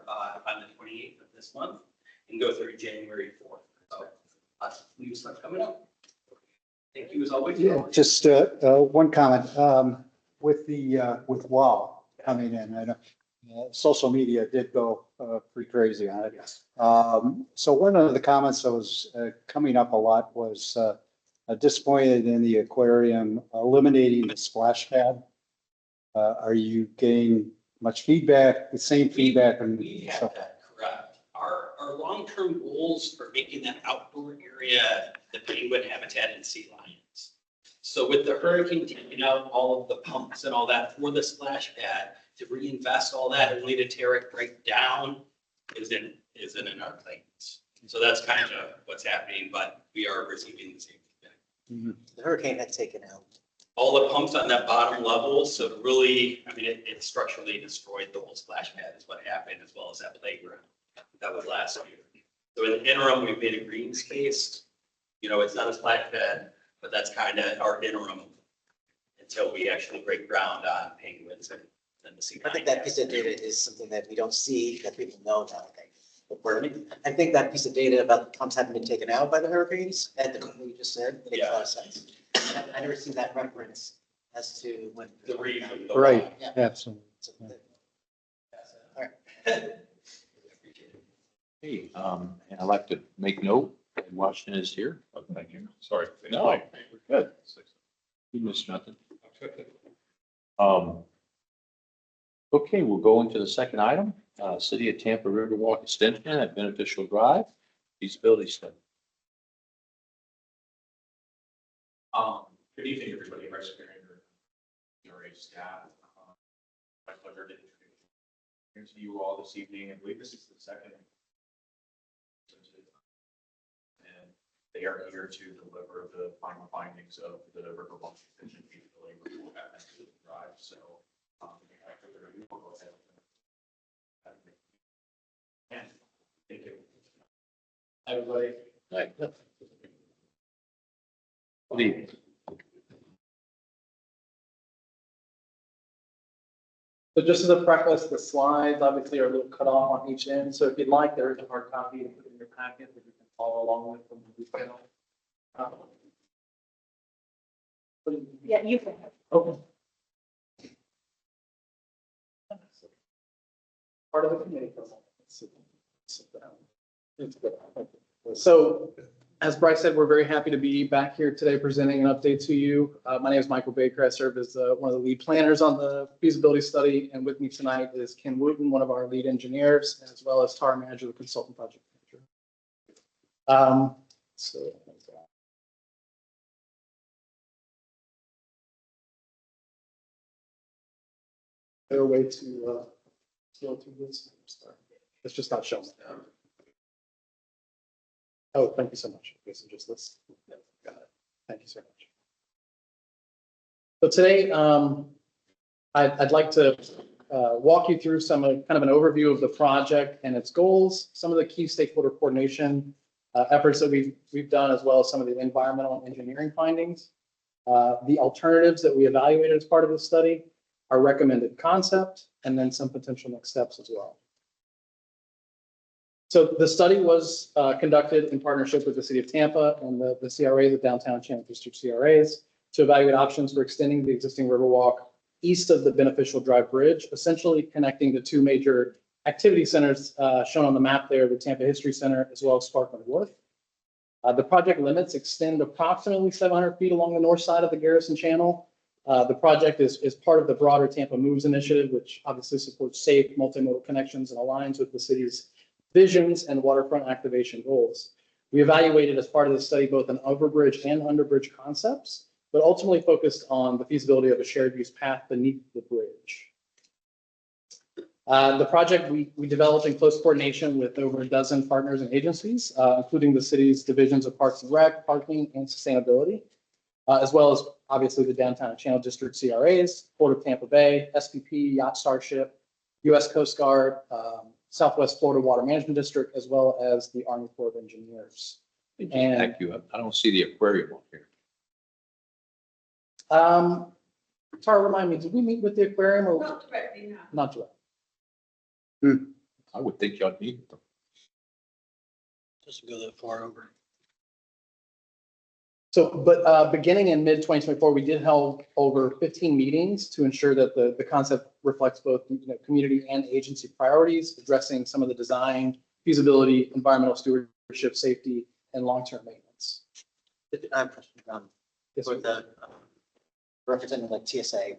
on the 28th of this month and go through January 4th. So lots of new stuff coming up. Thank you as always. Yeah, just one comment. With WOW coming in, I know social media did go pretty crazy on it. Yes. So one of the comments that was coming up a lot was disappointed in the aquarium eliminating the splash pad. Are you getting much feedback, the same feedback? We have that correct. Our long-term goals are making that outdoor area the penguin habitat and sea lions. So with the hurricane taking out all of the pumps and all that for the splash pad, to reinvest all that only to tear it right down isn't in our plans. So that's kind of what's happening, but we are receiving the same feedback. Mm-hmm. The hurricane had taken out. All the pumps on that bottom level, so really, I mean, it structurally destroyed the whole splash pad is what happened, as well as that playground. That was last year. So in the interim, we've made a green space. You know, it's not a splash pad, but that's kind of our interim until we actually break ground on penguins and the sea. I think that piece of data is something that we don't see, that people know nowadays. I think that piece of data about the pumps having been taken out by the hurricanes and the company you just said, makes a lot of sense. I never seen that reference as to when. The reason. Right, Yeah. absolutely. So, all right. Hey, and I'd like to make note that Washington is here. Oh, thank you. Sorry. No, we're good. You missed nothing. Okay, we'll go into the second item, City of Tampa Riverwalk Extension at Beneficial Drive, feasibility study. Good evening, everybody. Vice Mayor, CRA staff. My pleasure to introduce you all this evening. I believe this is the second. And they are here to deliver the final findings of the Riverwalk Extension feasibility report at Beneficial Drive. So, after the review, we'll go ahead and thank you. Everybody. Right. Good evening. So just as a preface, the slides obviously are a little cut off on each end. So if you'd like, there is a hard copy to put in your packet that you can follow along with from the detail. Yeah, you can. Okay. Part of the committee. Sit down. It's good. So as Bryce said, we're very happy to be back here today presenting an update to you. My name is Michael Baker. I serve as one of the lead planners on the feasibility study. And with me tonight is Ken Wooten, one of our lead engineers, as well as Tara Manager, the consultant project manager. Better way to go through this. Sorry. It's just not showing. Oh, thank you so much. Okay, so just this. Got it. Thank you so much. So today, I'd like to walk you through some kind of an overview of the project and its goals, some of the key stakeholder coordination efforts that we've done, as well as some of the environmental and engineering findings, the alternatives that we evaluated as part of the study, our recommended concept, and then some potential next steps as well. So the study was conducted in partnership with the City of Tampa and the CRA, the Downtown Channel District CRAs, to evaluate options for extending the existing Riverwalk east of the Beneficial Drive Bridge, essentially connecting the two major activity centers shown on the map there, the Tampa History Center, as well as Sparkman Wharf. The project limits extend approximately 700 feet along the north side of the Garrison Channel. The project is part of the broader Tampa Moves initiative, which obviously supports safe multimodal connections and aligns with the city's visions and waterfront activation goals. We evaluated as part of the study both an overbridge and underbridge concepts, but ultimately focused on the feasibility of a shared use path beneath the bridge. The project we developed in close coordination with over a dozen partners and agencies, including the city's divisions of Parks and Rec, Parking, and Sustainability, as well as obviously the Downtown Channel District CRAs, Port of Tampa Bay, SPP, Yacht Starship, U.S. Coast Guard, Southwest Florida Water Management District, as well as the Army Corps of Engineers. And Thank you. I don't see the aquarium on here. Tara, remind me, did we meet with the aquarium or? Not directly, no. Not directly. I would think y'all need them. Doesn't go that far over. So, but beginning in mid-2024, we did held over 15 meetings to ensure that the concept reflects both, community and agency priorities, addressing some of the design, feasibility, environmental stewardship, safety, and long-term maintenance. I have a question, Yes, for sir. the representing like TSA,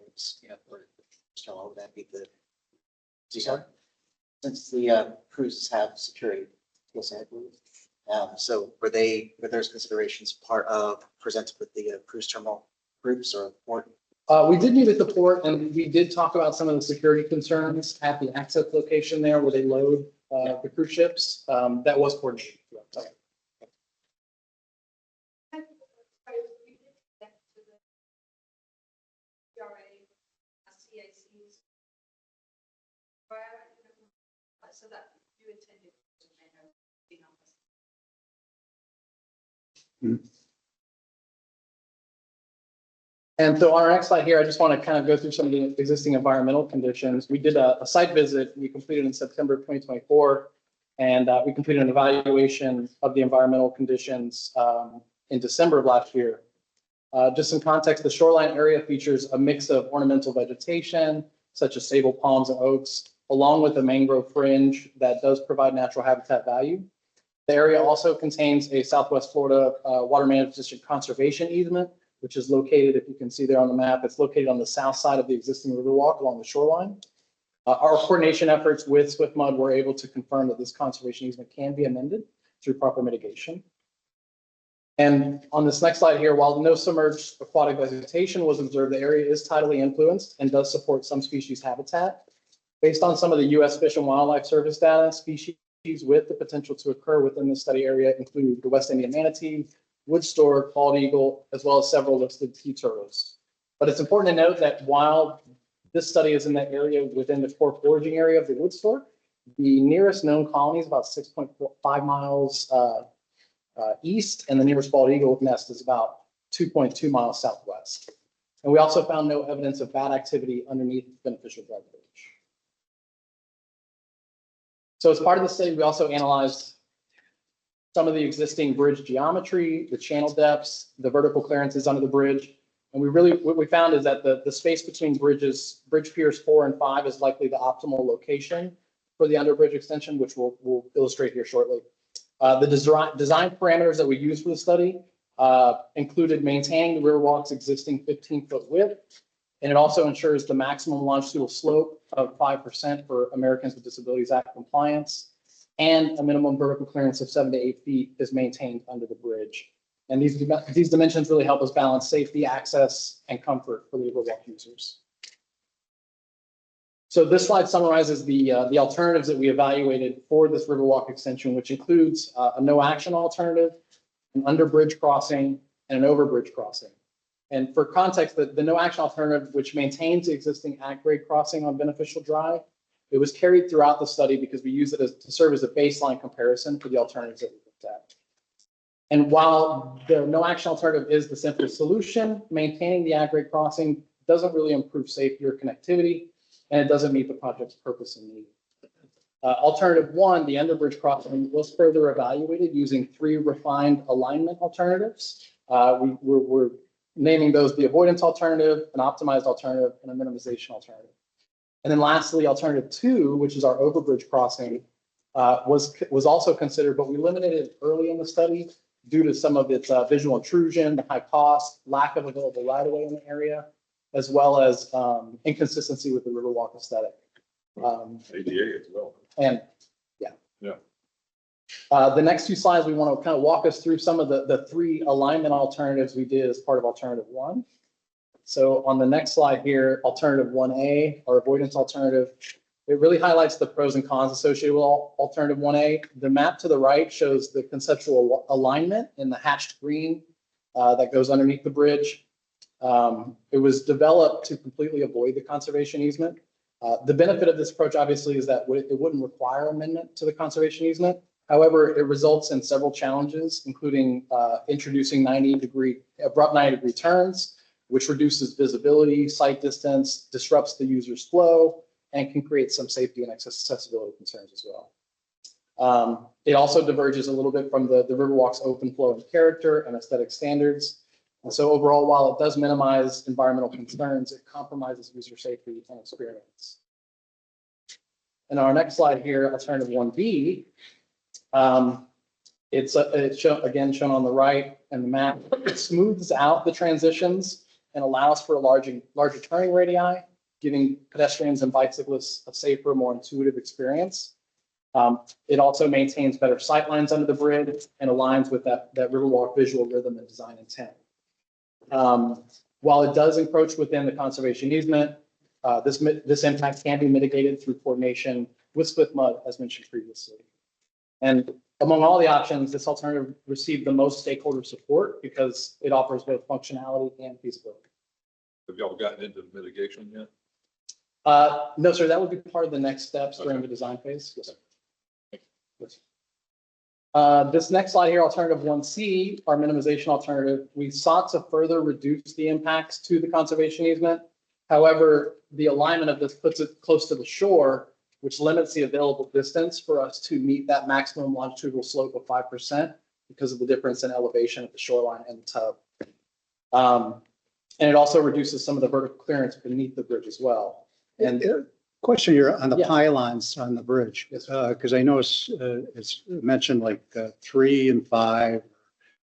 or would that be the? Sorry? Since the cruises have security, TSA, I believe. So were those considerations part of presented with the cruise terminal groups or? We did meet with the port, and we did talk about some of the security concerns at the access location there where they load the cruise ships. That was coordinated. So that you intended to be on this. And so on our next slide here, I just want to kind of go through some of the existing environmental conditions. We did a site visit we completed in September of 2024, and we completed an evaluation of the environmental conditions in December of last year. Just some context, the shoreline area features a mix of ornamental vegetation, such as sable palms and oaks, along with a mangrove fringe that does provide natural habitat value. The area also contains a Southwest Florida Water Management District conservation easement, which is located, if you can see there on the map, it's located on the south side of the existing Riverwalk along the shoreline. Our coordination efforts with SwiftMud were able to confirm that this conservation easement can be amended through proper mitigation. And on this next slide here, while no submerged aquatic vegetation was observed, the area is tidally influenced and does support some species habitat. Based on some of the U.S. Fish and Wildlife Service data, species with the potential to occur within the study area include the West Indian manatee, wood stork, bald eagle, as well as several listed sea turtles. But it's important to note that while this study is in the area within the core foraging area of the wood stork, the nearest known colony is about 6.5 miles east, and the nearest bald eagle nest is about 2.2 miles southwest. And we also found no evidence of bat activity underneath the beneficial dry bridge. So as part of the study, we also analyzed some of the existing bridge geometry, the channel depths, the vertical clearances under the bridge. And what we found is that the space between bridge piers 4 and 5 is likely the optimal location for the underbridge extension, which we'll illustrate here shortly. The design parameters that we used for the study included maintaining the Riverwalk's existing 15-foot width, and it also ensures the maximum longitudinal slope of 5% for Americans with Disabilities Act compliance, and a minimum vertical clearance of 7 to 8 feet is maintained under the bridge. And these dimensions really help us balance safety, access, and comfort for the Riverwalk users. So this slide summarizes the alternatives that we evaluated for this Riverwalk extension, which includes a no-action alternative, an under-bridge crossing, and an over-bridge crossing. And for context, the no-action alternative, which maintains the existing at-grade crossing on Beneficial Drive, it was carried throughout the study because we use it to serve as a baseline comparison for the alternatives that we looked at. And while the no-action alternative is the simplest solution, maintaining the at-grade crossing doesn't really improve safety or connectivity, and it doesn't meet the project's purpose and need. Alternative 1, the underbridge crossing, was further evaluated using 3 refined alignment alternatives. We're naming those the avoidance alternative, an optimized alternative, and a minimization alternative. And then lastly, alternative 2, which is our overbridge crossing, was also considered, but we eliminated it early in the study due to some of its visual intrusion, the high cost, lack of available right-of-way in the area, as well as inconsistency with the Riverwalk aesthetic. ADA as well. And yeah. Yeah. The next 2 slides, we want to kind of walk us through some of the 3 alignment alternatives we did as part of alternative 1. So on the next slide here, alternative 1A, our avoidance alternative, it really highlights the pros and cons associated with alternative 1A. The map to the right shows the conceptual alignment in the hatched green that goes underneath the bridge. It was developed to completely avoid the conservation easement. The benefit of this approach, obviously, is that it wouldn't require amendment to the conservation easement. However, it results in several challenges, including introducing abrupt 90-degree turns, which reduces visibility, sight distance, disrupts the user's flow, and can create some safety and accessibility concerns as well. It also diverges a little bit from the Riverwalk's open flow and character and aesthetic standards. And so overall, while it does minimize environmental concerns, it compromises user safety and experience. And our next slide here, alternative 1B, it's shown on the right and the map. It smooths out the transitions and allows for a larger turning radii, giving pedestrians and bicyclists a safer, more intuitive experience. It also maintains better sight lines under the bridge and aligns with that Riverwalk visual rhythm and design intent. While it does encroach within the conservation easement, this impact can be mitigated through coordination with split mud, as mentioned previously. And among all the options, this alternative received the most stakeholder support because it offers both functionality and feasibility. Have y'all gotten into mitigation yet? No, sir, that would be part of the next steps during the design phase. Yes, sir. This next slide here, alternative 1C, our minimization alternative, we sought to further reduce the impacts to the conservation easement. However, the alignment of this puts it close to the shore, which limits the available distance for us to meet that maximum longitudinal slope of 5% because of the difference in elevation at the shoreline and the tub. And it also reduces some of the vertical clearance beneath the bridge as well. And Question here on the Yeah. pylons on the bridge, Yes, because I noticed it's mentioned like 3 and 5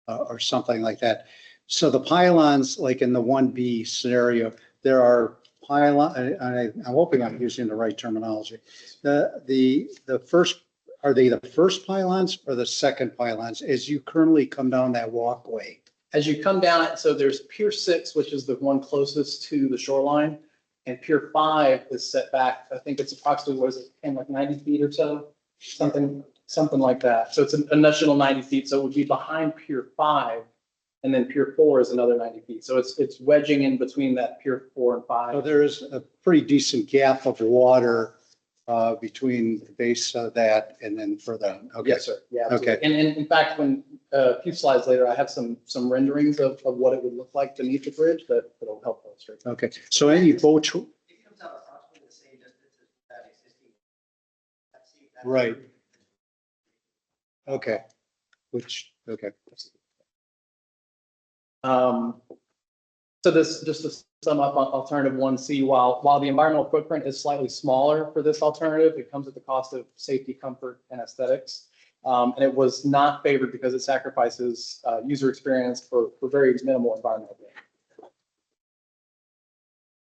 or something like that. So the pylons, like in the 1B scenario, there are I'm hoping I'm using the right terminology. The first, are they the first pylons or the second pylons as you currently come down that walkway? as you come down it, so there's Pier 6, which is the one closest to the shoreline, and Pier 5 is set back, I think it's approximately, what is it, Ken, like 90 feet or so? Something like that. So it's an additional 90 feet, so it would be behind Pier 5, and then Pier 4 is another 90 feet. So it's wedging in between that Pier 4 and 5. So there is a pretty decent gap of water between the base of that and then further. Okay. Yes, sir. Yeah. absolutely. Okay. And in fact, when a few slides later, I have some renderings of what it would look like beneath the bridge that'll help illustrate. Okay. So any boat, It comes out approximately the same distance as that existing. right. Okay. Okay. So this, just to sum up on alternative 1C, while the environmental footprint is slightly smaller for this alternative, it comes at the cost of safety, comfort, and aesthetics. And it was not favored because it sacrifices user experience for very minimal environmental gain.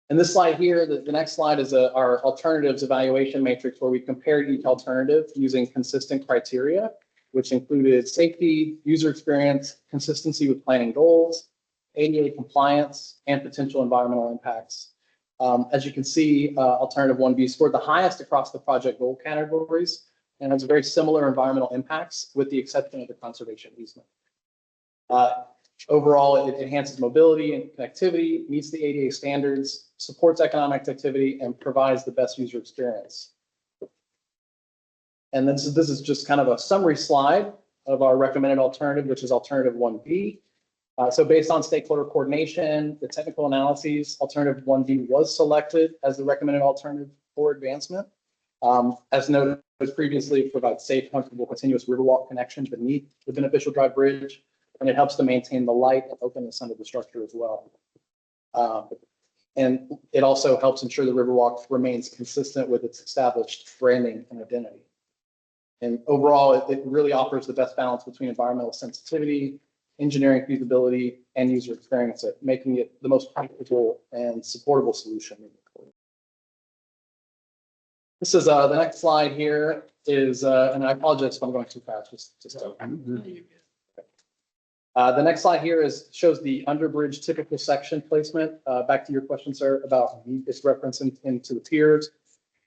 And this slide here, the next slide is our alternatives evaluation matrix where we compared each alternative using consistent criteria, which included safety, user experience, consistency with planning goals, ADA compliance, and potential environmental impacts. As you can see, alternative 1B scored the highest across the project goal categories and has very similar environmental impacts with the exception of the conservation easement. Overall, it enhances mobility and connectivity, meets the ADA standards, supports economic activity, and provides the best user experience. And this is just kind of a summary slide of our recommended alternative, which is alternative 1B. So based on stakeholder coordination, the technical analyses, alternative 1B was selected as the recommended alternative for advancement. As noted previously, it provides safe, comfortable, continuous riverwalk connection beneath the beneficial drive bridge, and it helps to maintain the light and openness under the structure as well. And it also helps ensure the riverwalk remains consistent with its established branding and identity. And overall, it really offers the best balance between environmental sensitivity, engineering feasibility, and user experience, making it the most practical and supportable solution. This is the next slide here is, and I apologize if I'm going too fast. The next slide here shows the underbridge typical section placement. Back to your question, sir, about its reference into the piers.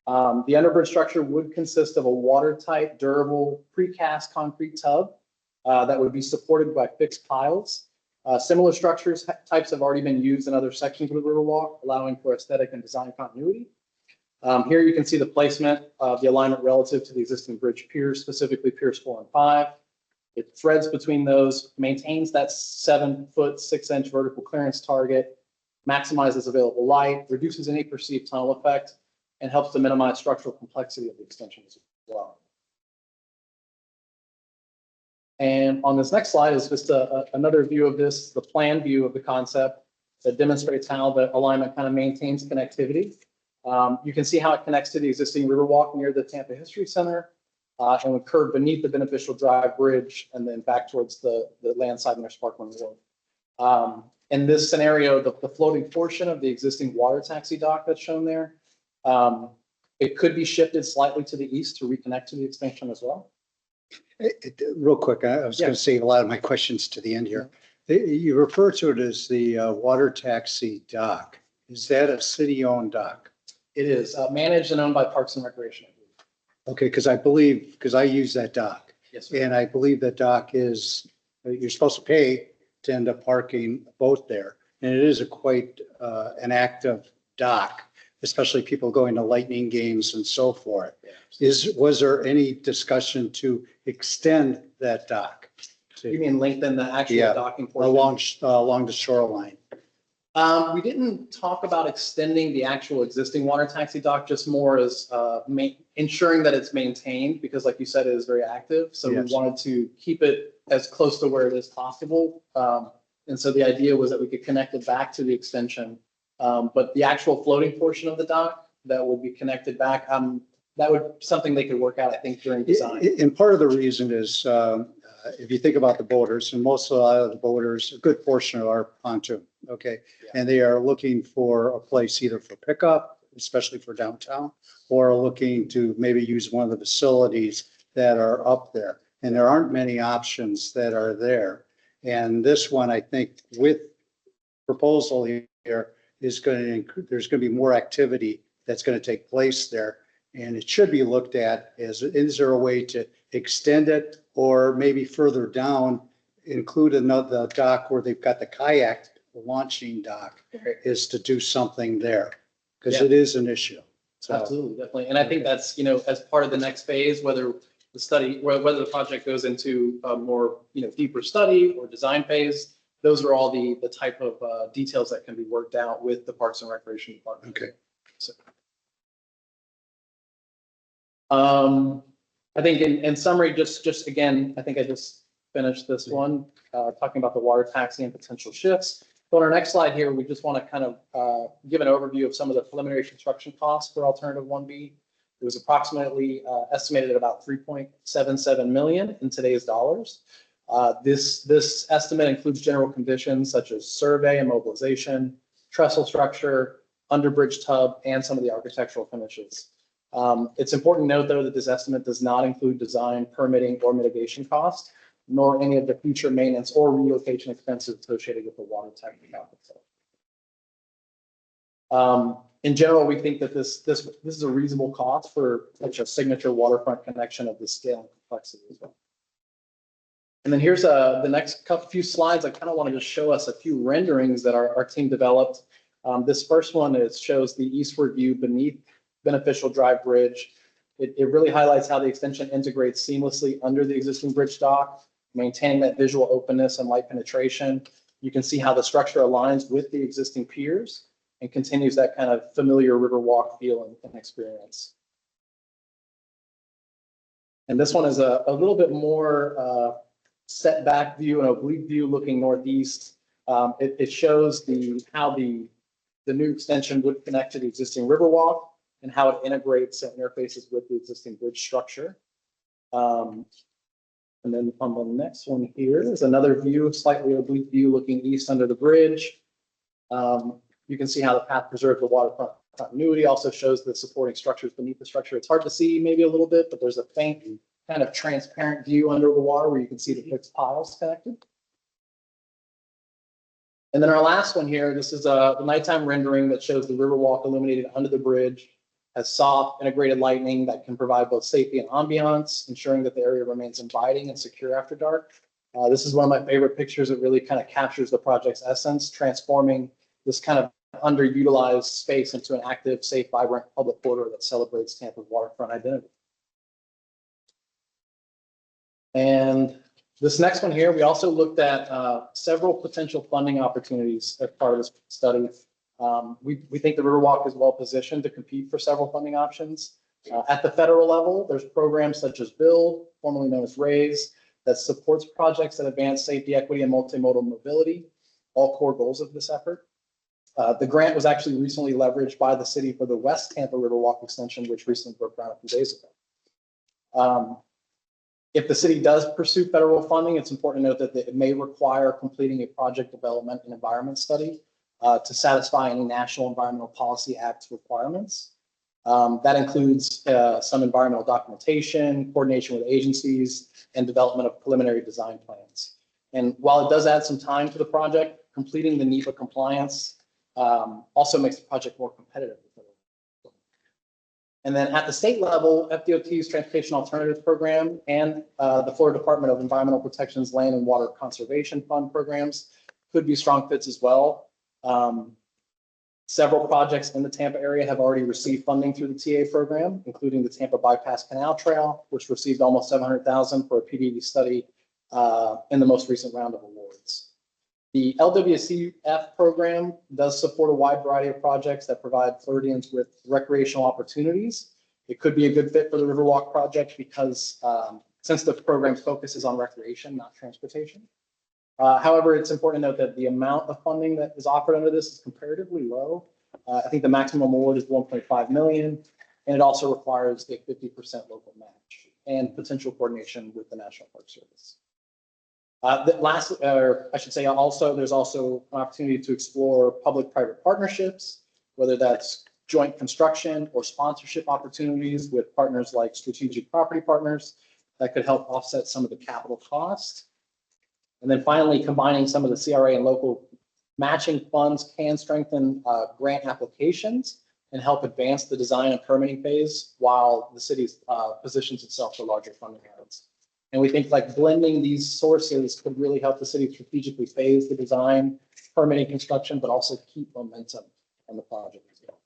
The underbridge structure would consist of a watertight, durable, precast concrete tub that would be supported by fixed piles. Similar structures types have already been used in other sections of the Riverwalk, allowing for aesthetic and design continuity. Here you can see the placement of the alignment relative to the existing bridge piers, specifically piers 4 and 5. It threads between those, maintains that 7-foot 6-inch vertical clearance target, maximizes available light, reduces any perceived tunnel effect, and helps to minimize structural complexity of the extension as well. And on this next slide is just another view of this, the plan view of the concept that demonstrates how the alignment kind of maintains connectivity. You can see how it connects to the existing Riverwalk near the Tampa History Center and would curve beneath the Beneficial Drive Bridge and then back towards the land side near Sparkman Wharf. In this scenario, the floating portion of the existing water taxi dock that's shown there, it could be shifted slightly to the east to reconnect to the expansion as well. Real quick, I was going to save a lot of my questions to the end here. You refer to it as the water taxi dock. Is that a city-owned dock? It is managed and owned by Parks and Recreation. Okay, because I use that dock. Yes, sir. And I believe that dock is, you're supposed to pay to end up parking a boat there. And it is quite an active dock, especially people going to lightning games and so forth. Was there any discussion to extend that dock? You mean lengthen the actual Yeah, docking portion? along the shoreline? We didn't talk about extending the actual existing water taxi dock, just more as ensuring that it's maintained, because like you said, it is very active. So Yes. we wanted to keep it as close to where it is possible. And so the idea was that we could connect it back to the extension. But the actual floating portion of the dock that would be connected back, that would something they could work out, I think, during design. And part of the reason is, if you think about the boaters, and most of the boaters, a good portion are pontoon, okay? Yeah. And they are looking for a place either for pickup, especially for downtown, or looking to maybe use one of the facilities that are up there. And there aren't many options that are there. And this one, I think, with proposal here is going to, there's going to be more activity that's going to take place there. And it should be looked at as, is there a way to extend it, or maybe further down, include another dock where they've got the kayak launching dock, is to do something there, because Yeah. it is an issue. So, Absolutely, definitely. And I think that's, as part of the next phase, whether the study, whether the project goes into a more, deeper study or design phase, those are all the type of details that can be worked out with the Parks and Recreation Department. okay. So, I think in summary, just again, I think I just finished this one, talking about the water taxi and potential shifts. So on our next slide here, we just want to kind of give an overview of some of the preliminary construction costs for alternative 1B. It was approximately estimated at about 3.77 million in today's dollars. This estimate includes general conditions such as survey and mobilization, trestle structure, underbridge tub, and some of the architectural finishes. It's important to note, though, that this estimate does not include design, permitting, or mitigation costs, nor any of the future maintenance or relocation expenses associated with the water taxi itself. In general, we think that this is a reasonable cost for such a signature waterfront connection of this scale and complexity as well. And then here's the next few slides. I kind of want to just show us a few renderings that our team developed. This first one shows the eastward view beneath Beneficial Drive Bridge. It really highlights how the extension integrates seamlessly under the existing bridge dock, maintaining that visual openness and light penetration. You can see how the structure aligns with the existing piers and continues that kind of familiar Riverwalk feel and experience. And this one is a little bit more setback view, an oblique view looking northeast. It shows how the new extension would connect to the existing Riverwalk and how it integrates and interfaces with the existing bridge structure. And then on the next one here is another view, slightly oblique view looking east under the bridge. You can see how the path preserves the waterfront continuity, also shows the supporting structures beneath the structure. It's hard to see maybe a little bit, but there's a faint kind of transparent view under the water where you can see the fixed piles connected. And then our last one here, this is the nighttime rendering that shows the Riverwalk illuminated under the bridge, has soft integrated lighting that can provide both safety and ambiance, ensuring that the area remains inviting and secure after dark. This is one of my favorite pictures. It really kind of captures the project's essence, transforming this kind of underutilized space into an active, safe, vibrant public corridor that celebrates Tampa's waterfront identity. And this next one here, we also looked at several potential funding opportunities as part of this study. We think the Riverwalk is well positioned to compete for several funding options. At the federal level, there's programs such as BUILD, formerly known as RAISE, that supports projects that advance safety, equity, and multimodal mobility, all core goals of this effort. The grant was actually recently leveraged by the city for the West Tampa Riverwalk extension, which recently broke ground a few days ago. If the city does pursue federal funding, it's important to note that it may require completing a project development and environment study to satisfy any National Environmental Policy Act requirements. That includes some environmental documentation, coordination with agencies, and development of preliminary design plans. And while it does add some time to the project, completing the NEPA compliance also makes the project more competitive. And then at the state level, FDOT's Transportation Alternatives Program and the Florida Department of Environmental Protection's Land and Water Conservation Fund programs could be strong fits as well. Several projects in the Tampa area have already received funding through the TA program, including the Tampa Bypass Canal Trail, which received almost $700,000 for a PDD study in the most recent round of awards. The LWCF program does support a wide variety of projects that provide Floridians with recreational opportunities. It could be a good fit for the Riverwalk project because since the program's focus is on recreation, not transportation. However, it's important to note that the amount of funding that is offered under this is comparatively low. I think the maximum award is 1.5 million, and it also requires a 50% local match and potential coordination with the National Park Service. There's also an opportunity to explore public-private partnerships, whether that's joint construction or sponsorship opportunities with partners like Strategic Property Partners that could help offset some of the capital costs. And then finally, combining some of the CRA and local matching funds can strengthen grant applications and help advance the design and permitting phase while the city positions itself for larger funding rounds. And we think like blending these sources could really help the city strategically phase the design, permitting, construction, but also keep momentum on the project as well.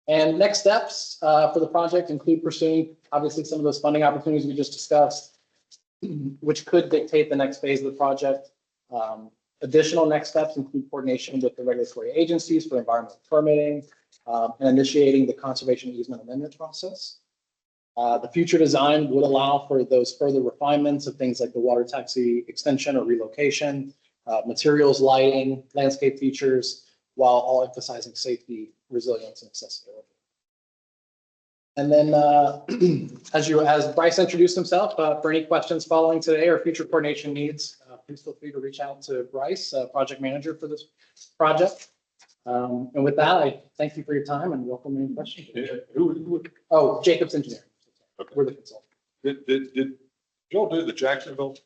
And next steps for the project include pursuing obviously some of those funding opportunities we just discussed, which could dictate the next phase of the project. Additional next steps include coordination with the regulatory agencies for environmental permitting and initiating the conservation easement amendment process. The future design would allow for those further refinements of things like the water taxi extension or relocation, materials, lighting, landscape features, while all emphasizing safety, resilience, and accessibility. And then as Bryce introduced himself, for any questions following today or future coordination needs, please feel free to reach out to Bryce, project manager for this project. And with that, I thank you for your time and welcome any questions. Oh, Jacobs Engineering. Okay. We're the consultant. Did y'all do the Jacksonville?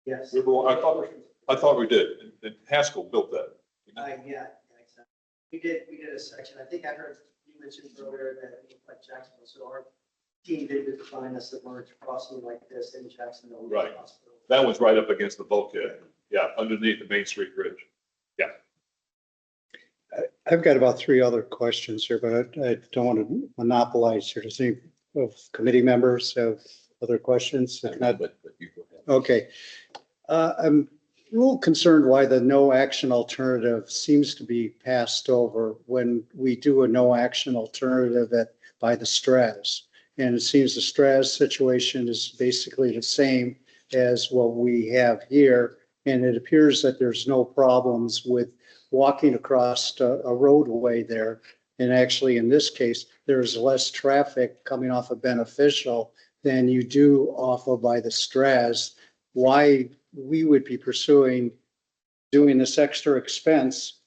Yes. I thought we did, and Haskell built that. Yeah, exactly. We did a section. I think I heard you mentioned earlier that it looked like Jacksonville. So our team did define us that merge crossing like this in Jacksonville. Right. That was right up against the bulkhead. Yeah, underneath the Main Street Bridge. Yeah. I've got about 3 other questions here, but I don't want to monopolize here. Does any of committee members have other questions? If not, But you go ahead. okay. I'm a little concerned why the no action alternative seems to be passed over when we do a no action alternative by the STRAS. And it seems the STRAS situation is basically the same as what we have here. And it appears that there's no problems with walking across a roadway there. And actually, in this case, there's less traffic coming off of Beneficial than you do off of by the STRAS. Why we would be pursuing doing this extra expense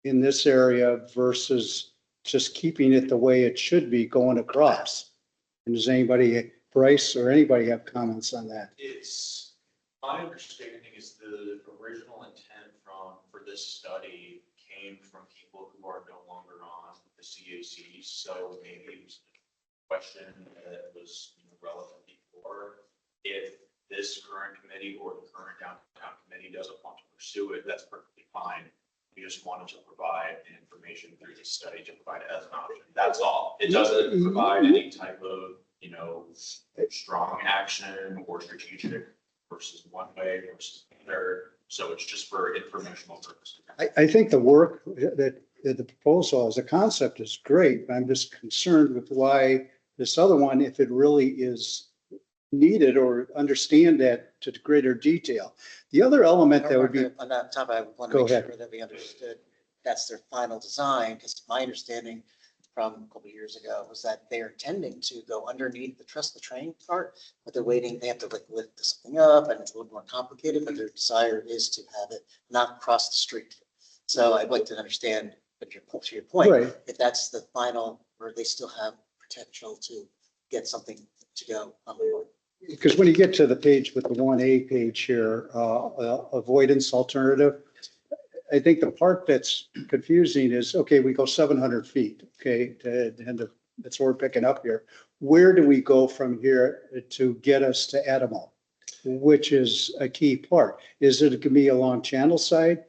in this area versus just keeping it the way it should be going across. And does anybody, Bryce or anybody, have comments on that? It's, my understanding is the original intent for this study came from people who are no longer on the CAC. So maybe it was a question that was relevant before. If this current committee or the current downtown committee doesn't want to pursue it, that's perfectly fine. We just wanted to provide information through this study to provide it as an option. That's all. It doesn't provide any type of, strong action or strategic versus one way versus the other. So it's just for informational purposes. I think the work that the proposal as a concept is great, but I'm just concerned with why this other one, if it really is needed or understand that to greater detail. The other element that would be, On that topic, I want Go to make ahead. sure that we understood that's their final design, because my understanding from a couple of years ago was that they are tending to go underneath the trust the train part, but they're waiting, they have to like lift something up and it's a little more complicated, but their desire is to have it not cross the street. So I'd like to understand, but to your point, right, if that's the final, or they still have potential to get something to go on the board. because when you get to the page with the 1A page here, avoidance alternative, I think the part that's confusing is, okay, we go 700 feet, okay, and that's what we're picking up here. Where do we go from here to get us to Adamo? Which is a key part. Is it going to be along channel side?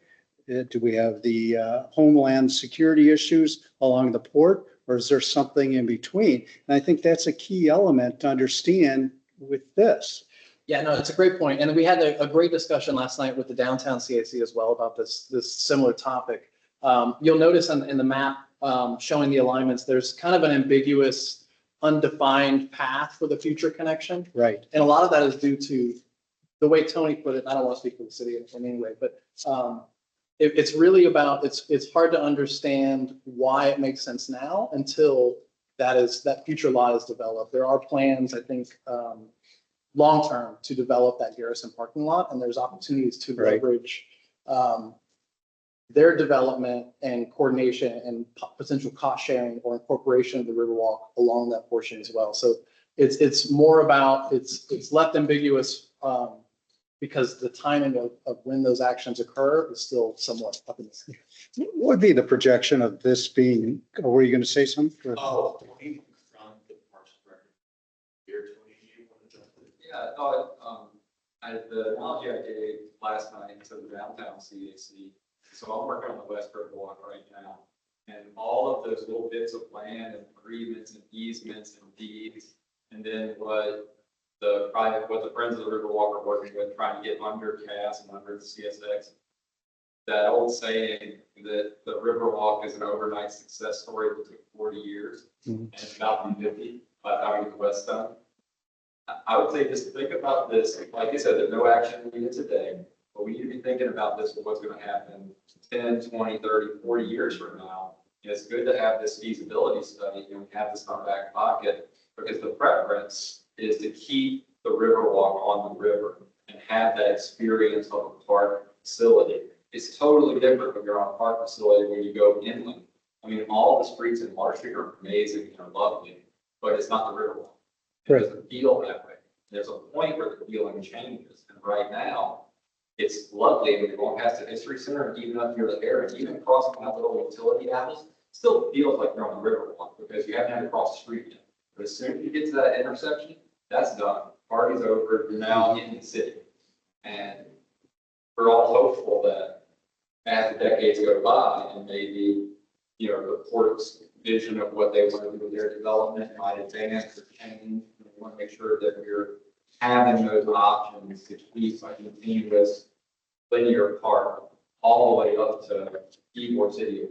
Do we have the homeland security issues along the port, or is there something in between? And I think that's a key element to understand with this. Yeah, no, it's a great point. And we had a great discussion last night with the downtown CAC as well about this similar topic. You'll notice in the map showing the alignments, there's kind of an ambiguous, undefined path for the future connection. Right. And a lot of that is due to the way Tony put it. I don't want to speak for the city in any way, but it's really about, it's hard to understand why it makes sense now until that future lot is developed. There are plans, I think, long-term to develop that Garrison parking lot, and there's opportunities to Right. leverage their development and coordination and potential cost sharing or incorporation of the Riverwalk along that portion as well. So it's more about, it's left ambiguous because the timing of when those actions occur is still somewhat up in the air. What would be the projection of this being, or were you going to say something? Oh, Tony from the Parks and Rec. Here, Tony, you want to jump in? Yeah, I thought, the analogy I gave last night to the downtown CAC, so I'm working on the West Riverwalk right now. And all of those little bits of land and agreements and easements and deeds, and then what the Friends of the Riverwalk are working with, trying to get under CAS and under the CSX. That old saying that the Riverwalk is an overnight success story that took 40 years, and it's about to be 50 by the time we get the West done. I would say just think about this, like you said, there's no action needed today, but we need to be thinking about this for what's going to happen 10, 20, 30, 40 years from now. And it's good to have this feasibility study and have this in our back pocket, because the preference is to keep the Riverwalk on the river and have that experience of a park facility. It's totally different when you're on a park facility when you go inland. I mean, all the streets in Marsh Street are amazing and are lovely, but it's not the Riverwalk. It doesn't feel that way. There's a point where the feeling changes. And right now, it's lovely. I mean, going past the History Center and even up near the air and even crossing that little utility alleys, still feels like you're on the Riverwalk because you haven't had to cross the street yet. But as soon as you get to that intersection, that's done. Party's over. You're now in the city. And we're all hopeful that as the decades go by and maybe, the port's vision of what they want to do with their development might advance or change. We want to make sure that we're having those options to keep a continuous linear park all the way up to Ybor City.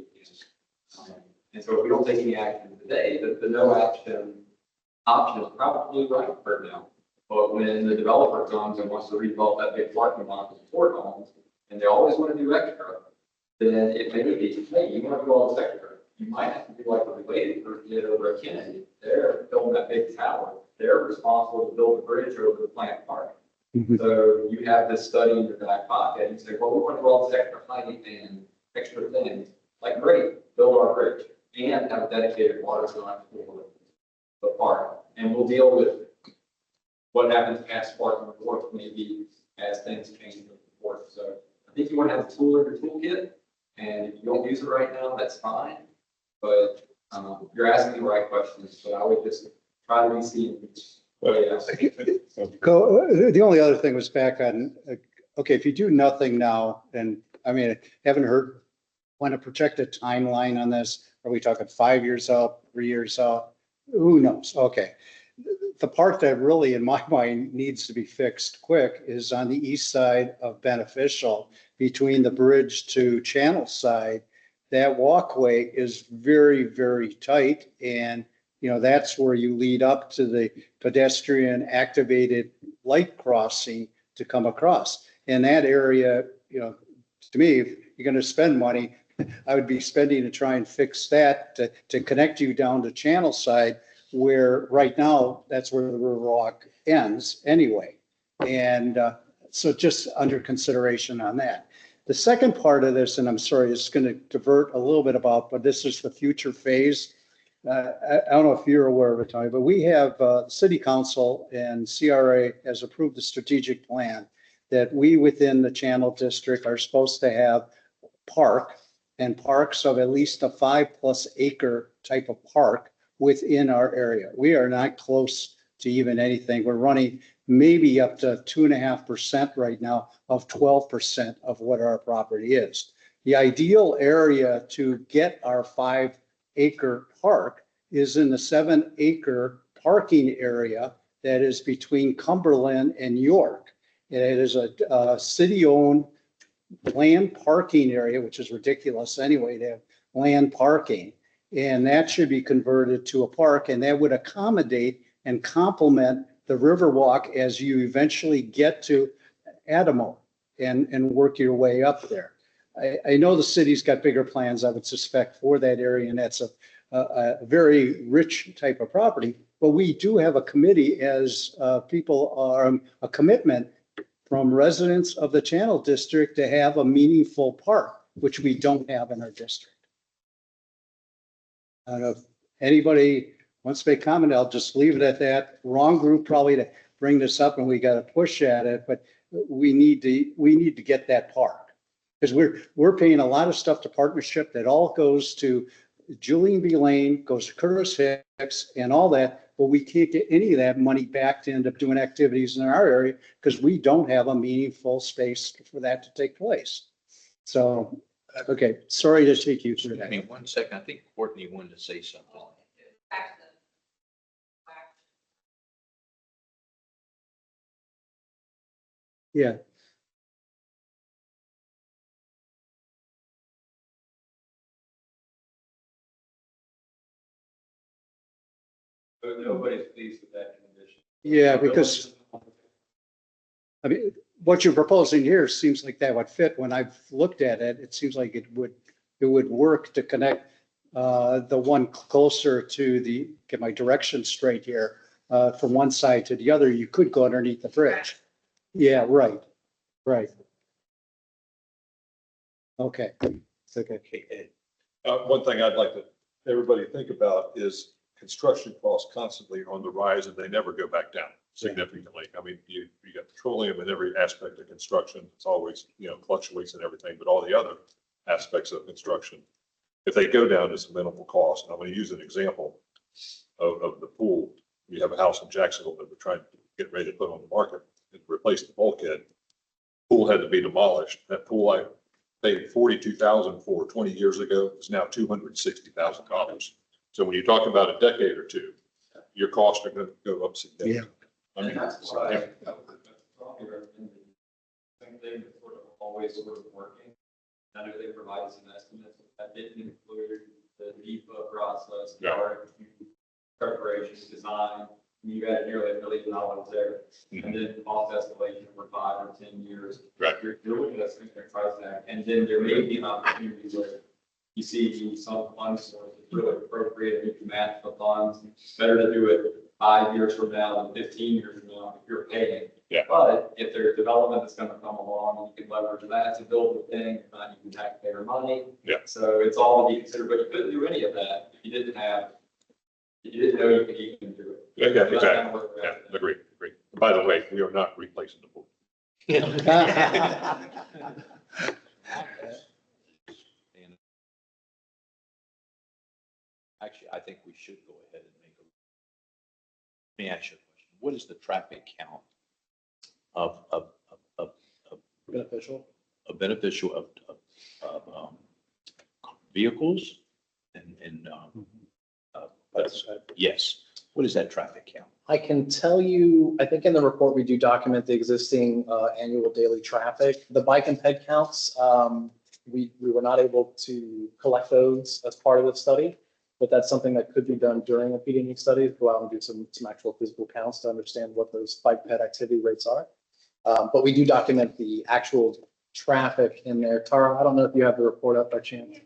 And so if we don't take any action today, the no action option is probably right for now. But when the developer comes and wants to redevelop that big parking lot with port homes, and they always want to do extra, then it may be, hey, you want to do all this extra. You might have to do like the related group did over at Kennedy. They're building that big tower. They're responsible to build a bridge over the plant park. Mhm. So you have this study in your back pocket and you say, well, we want to do all this extra height and extra things. Like, great, build our bridge and have a dedicated water line for the park. And we'll deal with what happens past Spark and Port maybe as things change with the port. So I think you want to have a tool in your toolkit. And if you don't use it right now, that's fine. But you're asking the right questions. So I would just try to be seen. The only other thing was back on, okay, if you do nothing now, and I mean, I haven't heard when a projected timeline on this. Are we talking 5 years out, 3 years out? Who knows? Okay. the part that really, in my mind, needs to be fixed quick is on the east side of Beneficial, between the bridge to Channel side. That walkway is very, very tight, and, you know, that's where you lead up to the pedestrian activated light crossing to come across. In that area, you know, to me, if you're going to spend money, I would be spending to try and fix that to connect you down to Channel side, where right now, that's where the Riverwalk ends anyway. And so just under consideration on that. The second part of this, and I'm sorry, it's going to divert a little bit about, but this is the future phase. I don't know if you're aware of it, Tony, but we have City Council and CRA has approved a strategic plan that we within the Channel District are supposed to have park and parks of at least a 5+ acre type of park within our area. We are not close to even anything. We're running maybe up to 2.5% right now of 12% of what our property is. The ideal area to get our 5-acre park is in the 7-acre parking area that is between Cumberland and York. It is a city-owned land parking area, which is ridiculous anyway to have land parking. And that should be converted to a park, and that would accommodate and complement the Riverwalk as you eventually get to Adamo and work your way up there. I know the city's got bigger plans, I would suspect, for that area, and that's a very rich type of property. But we do have a committee as people are a commitment from residents of the Channel District to have a meaningful park, which we don't have in our district. I don't know if anybody wants to make comment, I'll just leave it at that. Wrong group probably to bring this up, and we got to push at it, but we need to get that park. Because we're paying a lot of stuff to partnership that all goes to Julian B. Lane, goes to Curtis Hicks and all that, but we can't get any of that money back to end up doing activities in our area because we don't have a meaningful space for that to take place. So, okay, sorry to take you through I that. mean, 1 second, I think Courtney wanted to say something. Back to the- Yeah, But nobody's pleased with that condition. yeah, because I mean, what you're proposing here seems like that would fit. When I've looked at it, it seems like it would work to connect the one closer to the, get my direction straight here, from one side to the other. You could go underneath the bridge. Yeah, right, right. Okay, okay. Okay, Ed. One thing I'd like to, everybody think about is construction costs constantly are on the rise and they never go back down significantly. I mean, you got petroleum in every aspect of construction. It's always, you know, fluctuates and everything, but all the other aspects of construction, if they go down, it's a minimal cost. And I'm going to use an example of the pool. We have a house in Jacksonville that we're trying to get ready to put on the market and replace the bulkhead. Pool had to be demolished. That pool I paid $42,000 for 20 years ago is now $260,000. So when you talk about a decade or two, your costs are going to go up significantly. I mean, That's why I strongly recommend it. Same thing that's sort of always sort of working. I know they provided some estimates, but that didn't include the DEPA process, the Yeah. RFQ preparation, design. You got nearly $1 million there. And then cost escalation for 5 or 10 years. Right. You're looking at a significant price tag. And then there may be an opportunity where you see some funds sources really appropriate, you can match the funds. It's better to do it 5 years from now than 15 years from now if you're paying. Yeah. But if there's development that's going to come along, you can leverage that to build the thing, if not using taxpayer money. Yeah. So it's all to be considered, but you couldn't do any of that if you didn't know you could even do it. Yeah, So that's kind exactly. of where we're Yeah, at. agree. By the way, we are not replacing the pool. And actually, I think we should go ahead and make a. Let me ask you a question. What is the traffic count of Beneficial. vehicles and yes, what is that traffic count? I can tell you, I think in the report, we do document the existing annual daily traffic. The bike and ped counts, we were not able to collect those as part of the study, but that's something that could be done during a PD&E study, go out and do some actual physical counts to understand what those bike ped activity rates are. But we do document the actual traffic in there. Tara, I don't know if you have the report up by chance.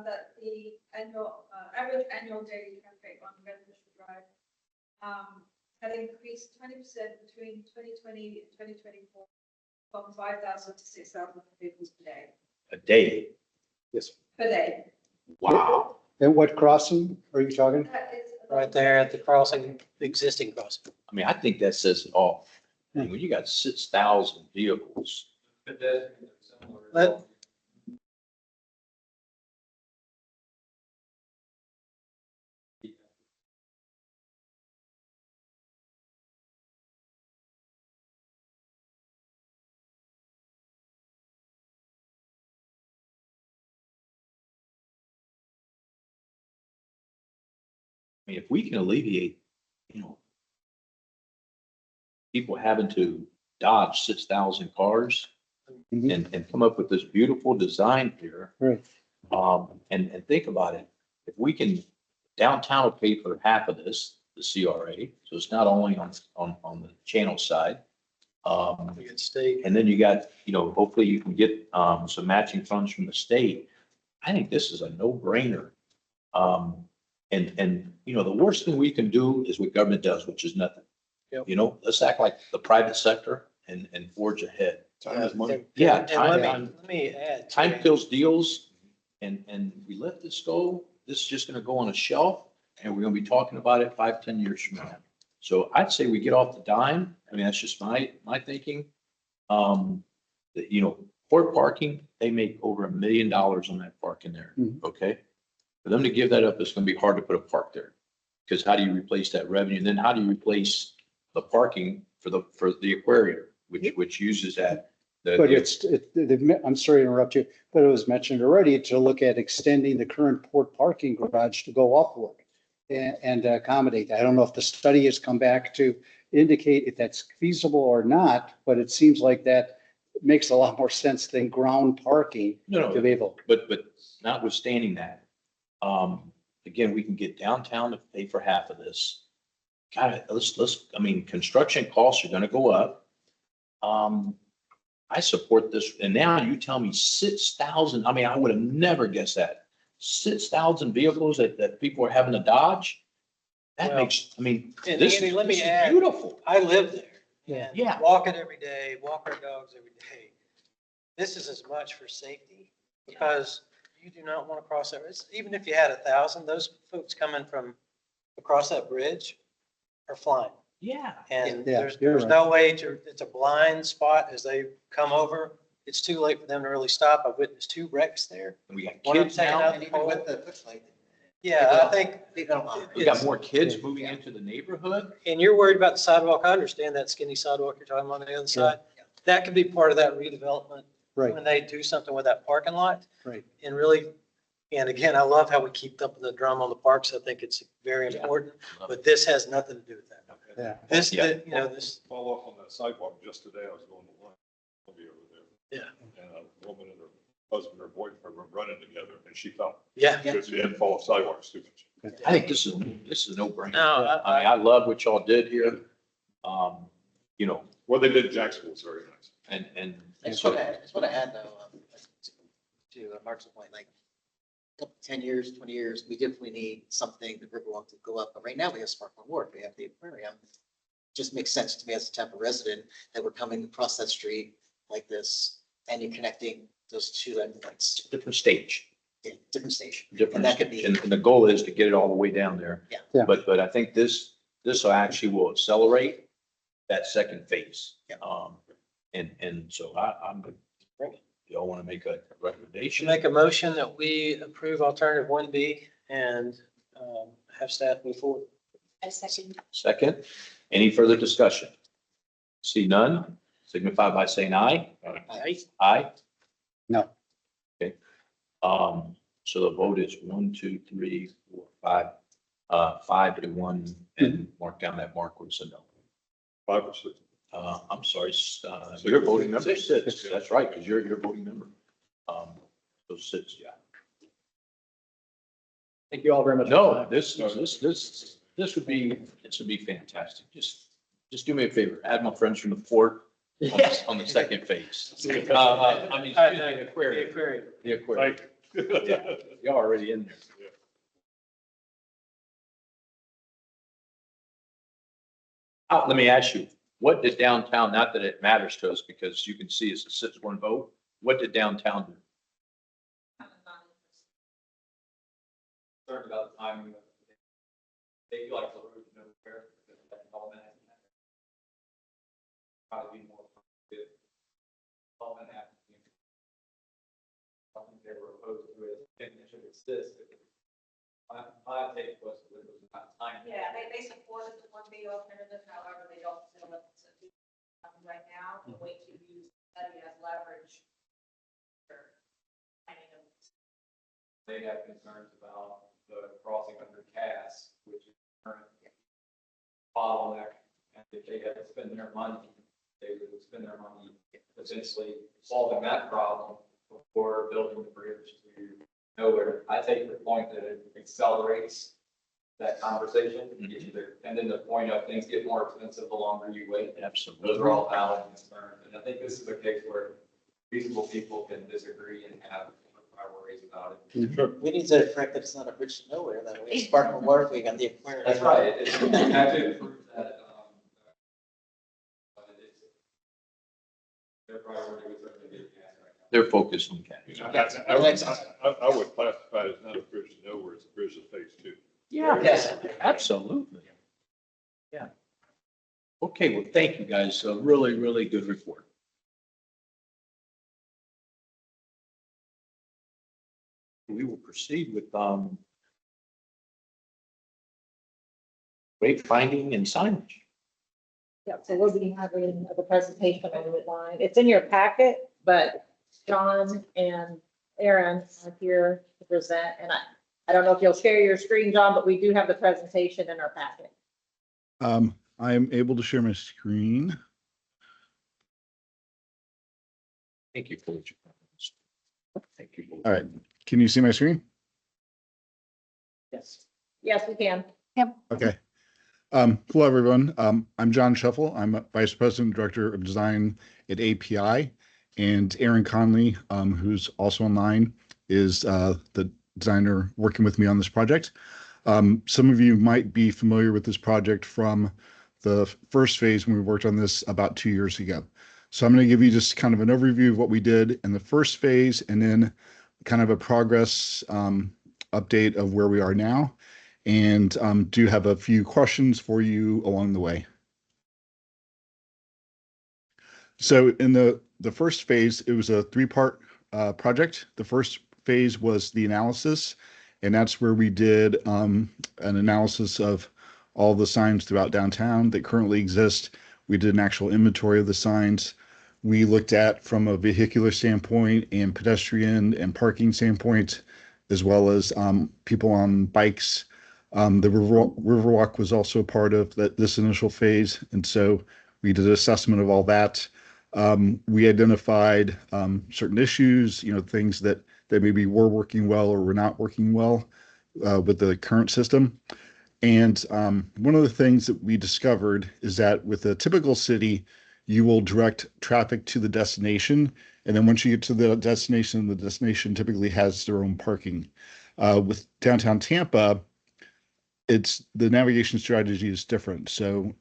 That the annual, average annual daily traffic on Beneficial Drive, had increased 20% between 2020 and 2024 from 5,000 to 6,000 vehicles per day, A day. Yes. per day. Wow. And what crossing are you talking? That is a lot. Right there at the crossing, the existing crossing. I mean, I think that says it all. I mean, when you got 6,000 vehicles, Pedestrians are similar. Let- I mean, if we can alleviate, people having to dodge 6,000 cars Mhm. and come up with this beautiful design here. Right. And think about it. If we can, downtown will pay for half of this, the CRA. So it's not only on the channel side. We get state. And then you got, hopefully you can get, some matching funds from the state. I think this is a no-brainer. And the worst thing we can do is what government does, which is nothing. Yep. Let's act like the private sector and forge ahead. Time is money. Yeah, And time, let me add. to time that. kills deals, and we let this go, this is just gonna go on a shelf, and we're gonna be talking about it 5, 10 years from now. So I'd say we get off the dime. I mean, that's just my thinking. Port parking, they make over $1 million on that park in there, Mhm. okay? For them to give that up, it's gonna be hard to put a park there. Because how do you replace that revenue? And then how do you replace the parking for the aquarium, which uses that? But I'm sorry to interrupt you, but it was mentioned already to look at extending the current port parking garage to go upward and accommodate that. I don't know if the study has come back to indicate if that's feasible or not, but it seems like that makes a lot more sense than ground parking No, to be able. but notwithstanding that, again, we can get downtown to pay for half of this. God, construction costs are gonna go up. I support this, and now you tell me 6,000, I would have never guessed that. 6,000 vehicles that people are having to dodge? That Well, makes, and this Andy, let me is add- beautiful. I live there. and Yeah. Walk it every day, walk our dogs every day. This is as much for safety because you do not want to cross that. Even if you had 1,000, those folks coming from across that bridge are flying. Yeah. And Yeah, there's you're no way it's a blind spot as they come over. It's too late for them to really stop. I've witnessed 2 wrecks there. And we got One of them kids taking now. out And even with the push light. Yeah, I think, We got more kids moving into the neighborhood. and you're worried about the sidewalk. I understand that skinny sidewalk you're talking about on the other side. That could be part of that redevelopment Right, when they do something with that parking lot. right. And really, and again, I love how we keep thumping the drum on the parks. I think it's very Yeah. important, but this has nothing to do with that. Yeah. This, Yeah. this, Follow up on that sidewalk, just today I was going to lunch over there. Yeah. And a woman and her husband or boyfriend were running together and she fell. yeah. Because she didn't fall off sidewalks too much. I think this is a no-brainer. No, I love what y'all did here. What they did in Jacksonville was very nice. And I just so, want to add though, to Mark's point, like, 10 years, 20 years, we definitely need something, the Riverwalk to go up. But right now we have Sparkling Wharf, we have the aquarium. Just makes sense to me as a Tampa resident that we're coming across that street like this and you're connecting those 2 endpoints, different stage. different station. Different, And that could be- and the goal is to get it all the way down there. Yeah. Yeah. But I think this will actually will accelerate that second phase. Yeah. And so I'm, y'all want to make a recommendation? Make a motion that we approve alternative 1B and have staff move forward. A second. Second, any further discussion? See none, signify by saying aye. Aye. Aye. No. Okay. So the vote is 1, 2, 3, 4, 5, 5-1, and mark down that mark was a no. 5 or 6. I'm sorry, you're voting member 6. That's right, because you're voting member. So 6, yeah. Thank you all very much. No, this would be fantastic. Just do me a favor, add my friends from the port on the second phase. I mean, excuse me, the aquarium. The aquarium. Yeah, you're already in there. Let me ask you, what did downtown, not that it matters to us because you can see it's a 6-1 vote. What did downtown do? Concerned about the timing of it. They feel like the road is nowhere. Because that development hasn't happened. Probably be more. Development happening. I think they were opposed to it. I think it should exist. My take was that it was not time. Yeah, they supported the one B alternative, however, they don't feel that it's a good right now, and wait to use study as leverage. For planning of They have concerns about the crossing under CAS, which is current bottleneck. And if they had to spend their money, they would spend their money essentially solving that problem before building the bridge to nowhere. I take the point that it accelerates that conversation and gets you there. And then the point of things get more expensive the longer you wait. Absolutely. Those are all valid concerns. And I think this is a case where reasonable people can disagree and have priorities about it. Sure. We need to correct that it's not a bridge to nowhere, that we have Sparkle Wharf, we got the aquarium. That's right. It's actually prove that, but it's their priority was certainly the gas right now. They're focused on CAS. I would classify it as not a bridge to nowhere, it's a bridge to phase 2. Yeah, Yes. absolutely. Yeah. Okay, well, thank you guys. A really, really good report. We will proceed with wayfinding and signage. Yeah, so we'll be having the presentation on the line. It's in your packet, but John and Aaron are here to present. And I don't know if you'll share your screen, John, but we do have the presentation in our packet. I am able to share my screen. Thank you for what you promised. Thank you. All right. Can you see my screen? Yes. Yes, we can. Okay. Hello, everyone. I'm John Shuffle. I'm a Vice President, Director of Design at API. And Aaron Conley, who's also online, is the designer working with me on this project. Some of you might be familiar with this project from the first phase when we worked on this about 2 years ago. So I'm going to give you just kind of an overview of what we did in the first phase and then kind of a progress update of where we are now, and do have a few questions for you along the way. So in the first phase, it was a 3-part project. The first phase was the analysis, and that's where we did an analysis of all the signs throughout downtown that currently exist. We did an actual inventory of the signs. We looked at from a vehicular standpoint and pedestrian and parking standpoint, as well as people on bikes. The Riverwalk was also part of this initial phase, and so we did an assessment of all that. We identified certain issues, things that maybe were working well or were not working well with the current system. And one of the things that we discovered is that with a typical city, you will direct traffic to the destination. And then once you get to the destination typically has their own parking. With downtown Tampa, the navigation strategy is different. So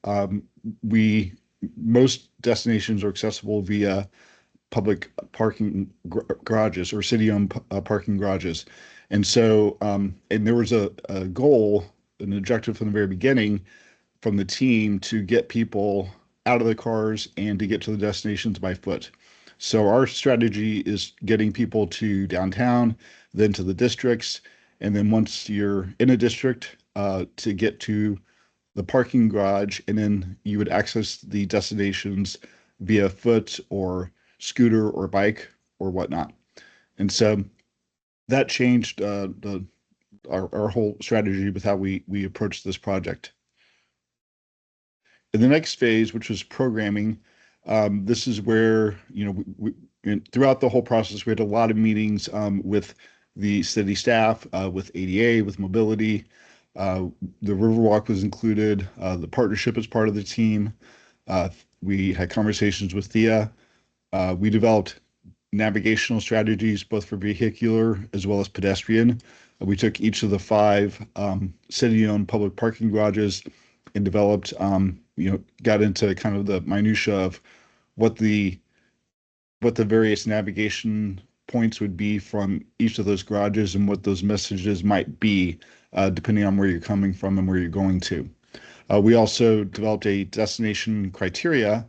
most destinations are accessible via public parking garages or city-owned parking garages. And so, and there was a goal, an objective from the very beginning from the team to get people out of the cars and to get to the destinations by foot. So our strategy is getting people to downtown, then to the districts, and then once you're in a district, to get to the parking garage, and then you would access the destinations via foot or scooter or bike or whatnot. And so that changed our whole strategy with how we approached this project. In the next phase, which was programming, this is where, throughout the whole process, we had a lot of meetings with the city staff, with ADA, with mobility. The Riverwalk was included. The partnership is part of the team. We had conversations with Thea. We developed navigational strategies, both for vehicular as well as pedestrian. We took each of the 5 city-owned public parking garages and developed, got into kind of the minutia of what the various navigation points would be from each of those garages and what those messages might be, depending on where you're coming from and where you're going to. We also developed a destination criteria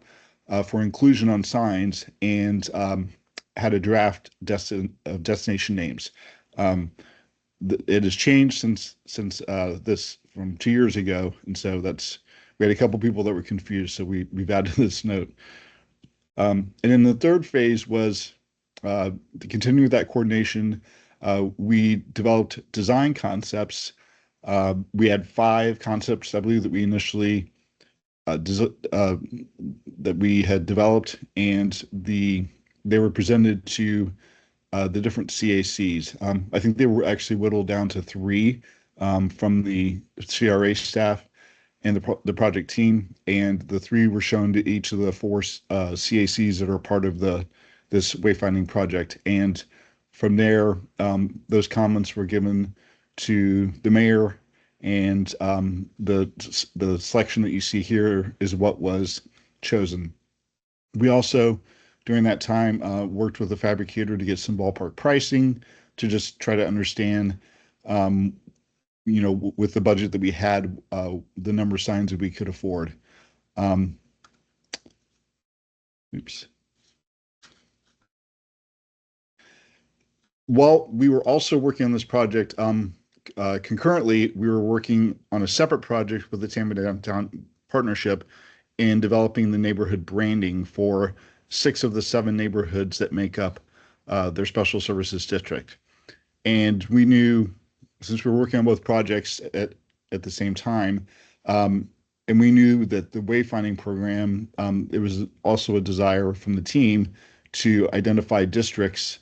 for inclusion on signs and had a draft of destination names. It has changed since this from 2 years ago, and so we had a couple people that were confused, so we've added this note. And then the third phase was to continue with that coordination. We developed design concepts. We had 5 concepts, I believe, that we initially that we had developed, and they were presented to the different CACs. I think they were actually whittled down to 3 from the CRA staff and the project team, and the 3 were shown to each of the 4 CACs that are part of this wayfinding project. And from there, those comments were given to the mayor, and the selection that you see here is what was chosen. We also, during that time, worked with a fabricator to get some ballpark pricing to just try to understand, with the budget that we had, the number of signs that we could afford. Oops. While we were also working on this project, concurrently, we were working on a separate project with the Tampa Downtown Partnership in developing the neighborhood branding for 6 of the 7 neighborhoods that make up their special services district. And we knew, since we were working on both projects at the same time, and we knew that the wayfinding program, it was also a desire from the team to identify districts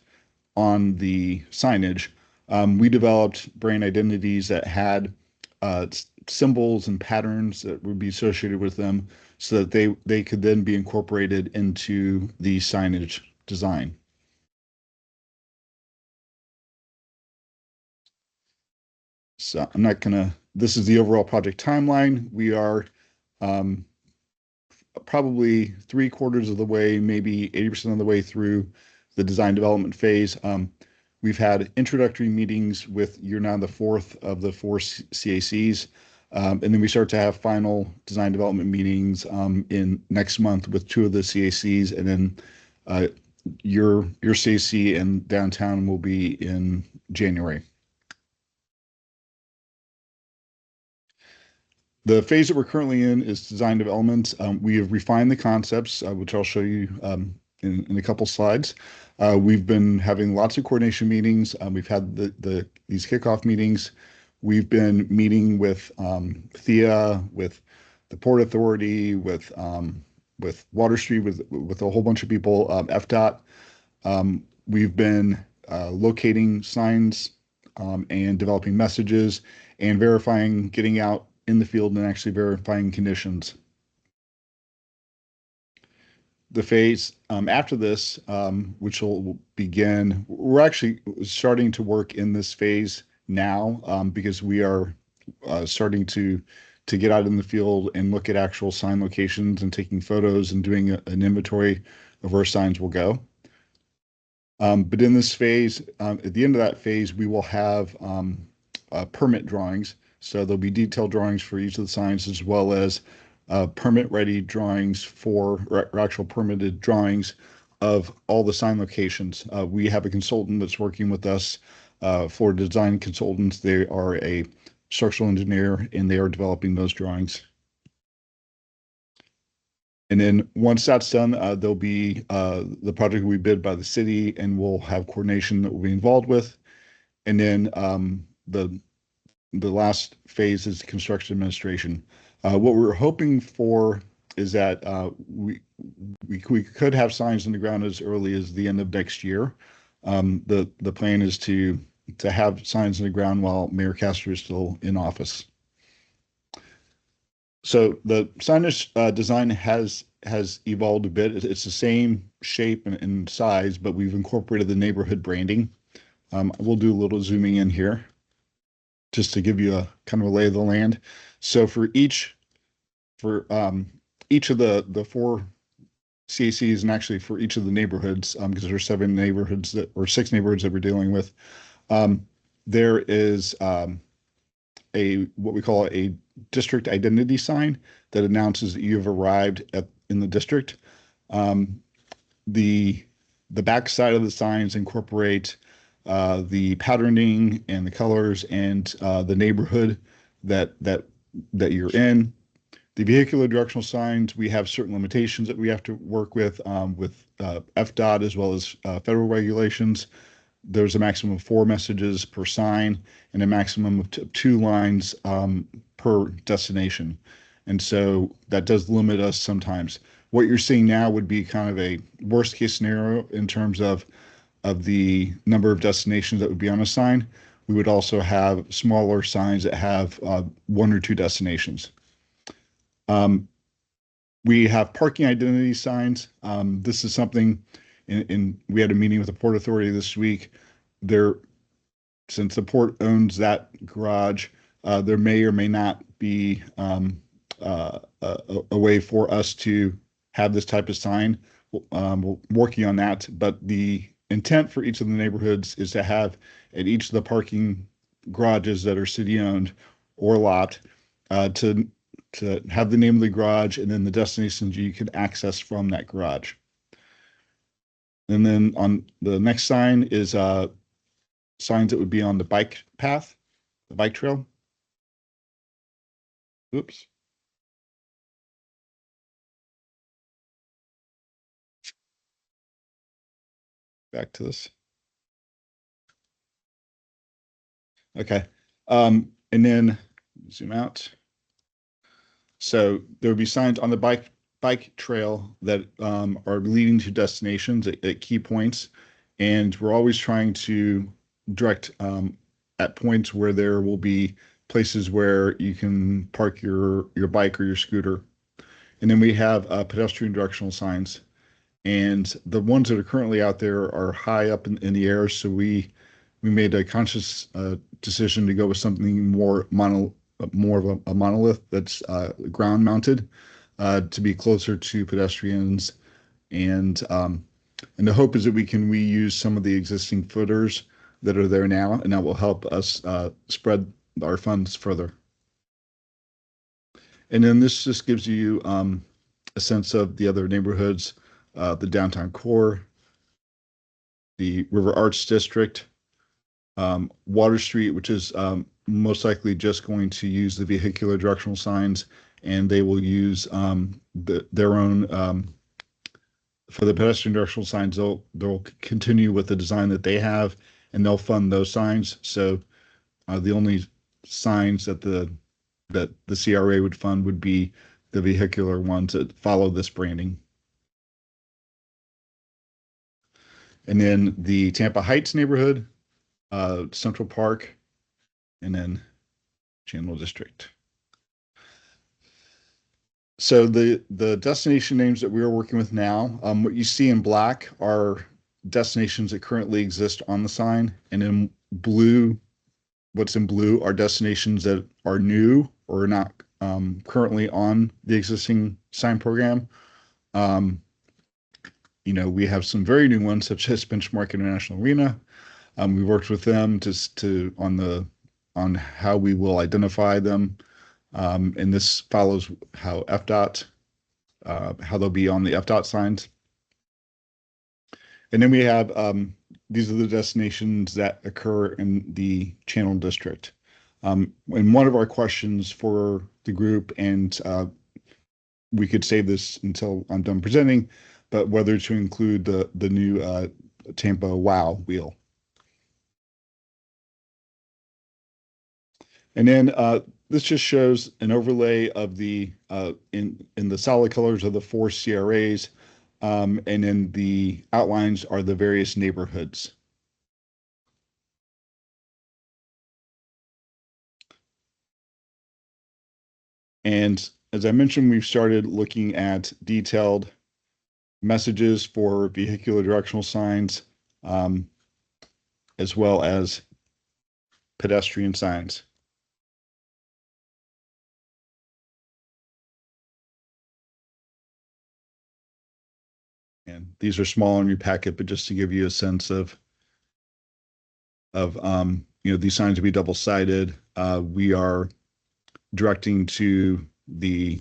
on the signage. We developed brand identities that had symbols and patterns that would be associated with them so that they could then be incorporated into the signage design. So I'm not gonna, this is the overall project timeline. We are probably 3/4 of the way, maybe 80% of the way through the design development phase. We've had introductory meetings with, you're now the 4th of the 4 CACs. And then we start to have final design development meetings in next month with 2 of the CACs, and then your CAC and downtown will be in January. The phase that we're currently in is design development. We have refined the concepts, which I'll show you in a couple slides. We've been having lots of coordination meetings. We've had these kickoff meetings. We've been meeting with Thea, with the Port Authority, with Water Street, with a whole bunch of people, FDOT. We've been locating signs and developing messages and verifying, getting out in the field and actually verifying conditions. The phase after this, which will begin, we're actually starting to work in this phase now because we are starting to get out in the field and look at actual sign locations and taking photos and doing an inventory of where signs will go. But in this phase, at the end of that phase, we will have permit drawings. So there'll be detailed drawings for each of the signs, as well as permit-ready drawings or actual permitted drawings of all the sign locations. We have a consultant that's working with us for design consultants. They are a structural engineer, and they are developing those drawings. And then once that's done, there'll be the project will be bid by the city, and we'll have coordination that we'll be involved with. And then the last phase is construction administration. What we're hoping for is that we could have signs in the ground as early as the end of next year. The plan is to have signs in the ground while Mayor Castor is still in office. So the signage design has evolved a bit. It's the same shape and size, but we've incorporated the neighborhood branding. We'll do a little zooming in here just to give you a kind of a lay of the land. So for each of the four CACs, and actually for each of the neighborhoods, because there are 6 neighborhoods that we're dealing with, there is what we call a district identity sign that announces that you have arrived in the district. The back side of the signs incorporate the patterning and the colors and the neighborhood that you're in. The vehicular directional signs, we have certain limitations that we have to work with FDOT as well as federal regulations. There's a maximum of 4 messages per sign and a maximum of 2 lines per destination. And so that does limit us sometimes. What you're seeing now would be kind of a worst case scenario in terms of the number of destinations that would be on a sign. We would also have smaller signs that have 1 or 2 destinations. We have parking identity signs. This is something we had a meeting with the Port Authority this week. Since the port owns that garage, there may or may not be a way for us to have this type of sign. We're working on that, but the intent for each of the neighborhoods is to have at each of the parking garages that are city-owned or lot to have the name of the garage and then the destinations you can access from that garage. And then on the next sign is signs that would be on the bike path, the bike trail. Oops. Back to this. Okay. And then zoom out. So there would be signs on the bike trail that are leading to destinations at key points. And we're always trying to direct at points where there will be places where you can park your bike or your scooter. And then we have pedestrian directional signs. And the ones that are currently out there are high up in the air. So we made a conscious decision to go with something more of a monolith that's ground mounted to be closer to pedestrians. And the hope is that we can reuse some of the existing footers that are there now, and that will help us spread our funds further. And then this just gives you a sense of the other neighborhoods, the downtown core, the River Arts District, Water Street, which is most likely just going to use the vehicular directional signs, and they will use their own for the pedestrian directional signs. They'll continue with the design that they have, and they'll fund those signs. So the only signs that the CRA would fund would be the vehicular ones that follow this branding. And then the Tampa Heights neighborhood, Central Park, and then Channel District. So the destination names that we are working with now, what you see in black are destinations that currently exist on the sign, and in blue, what's in blue are destinations that are new or not currently on the existing sign program. We have some very new ones such as Benchmark International Arena. We worked with them on how we will identify them. And this follows how FDOT, how they'll be on the FDOT signs. And then we have, these are the destinations that occur in the Channel District. And one of our questions for the group, and we could save this until I'm done presenting, but whether to include the new Tampa WOW wheel. And then this just shows an overlay of the in the solid colors of the 4 CRAs, and then the outlines are the various neighborhoods. And as I mentioned, we've started looking at detailed messages for vehicular directional signs, as well as pedestrian signs. And these are small in your packet, but just to give you a sense of these signs to be double-sided. We are directing to the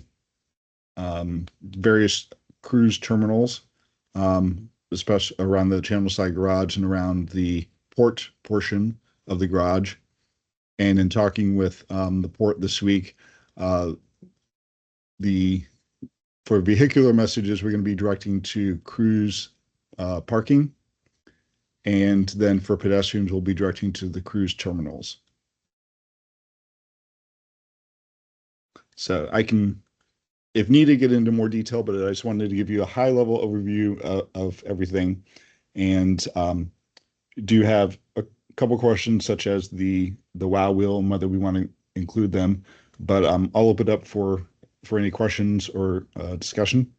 various cruise terminals, especially around the channel side garage and around the port portion of the garage. And in talking with the port this week, for vehicular messages, we're going to be directing to cruise parking. And then for pedestrians, we'll be directing to the cruise terminals. So I can, if needed, get into more detail, but I just wanted to give you a high-level overview of everything. And do have a couple questions, such as the wow wheel and whether we want to include them. But I'll open it up for any questions or discussion.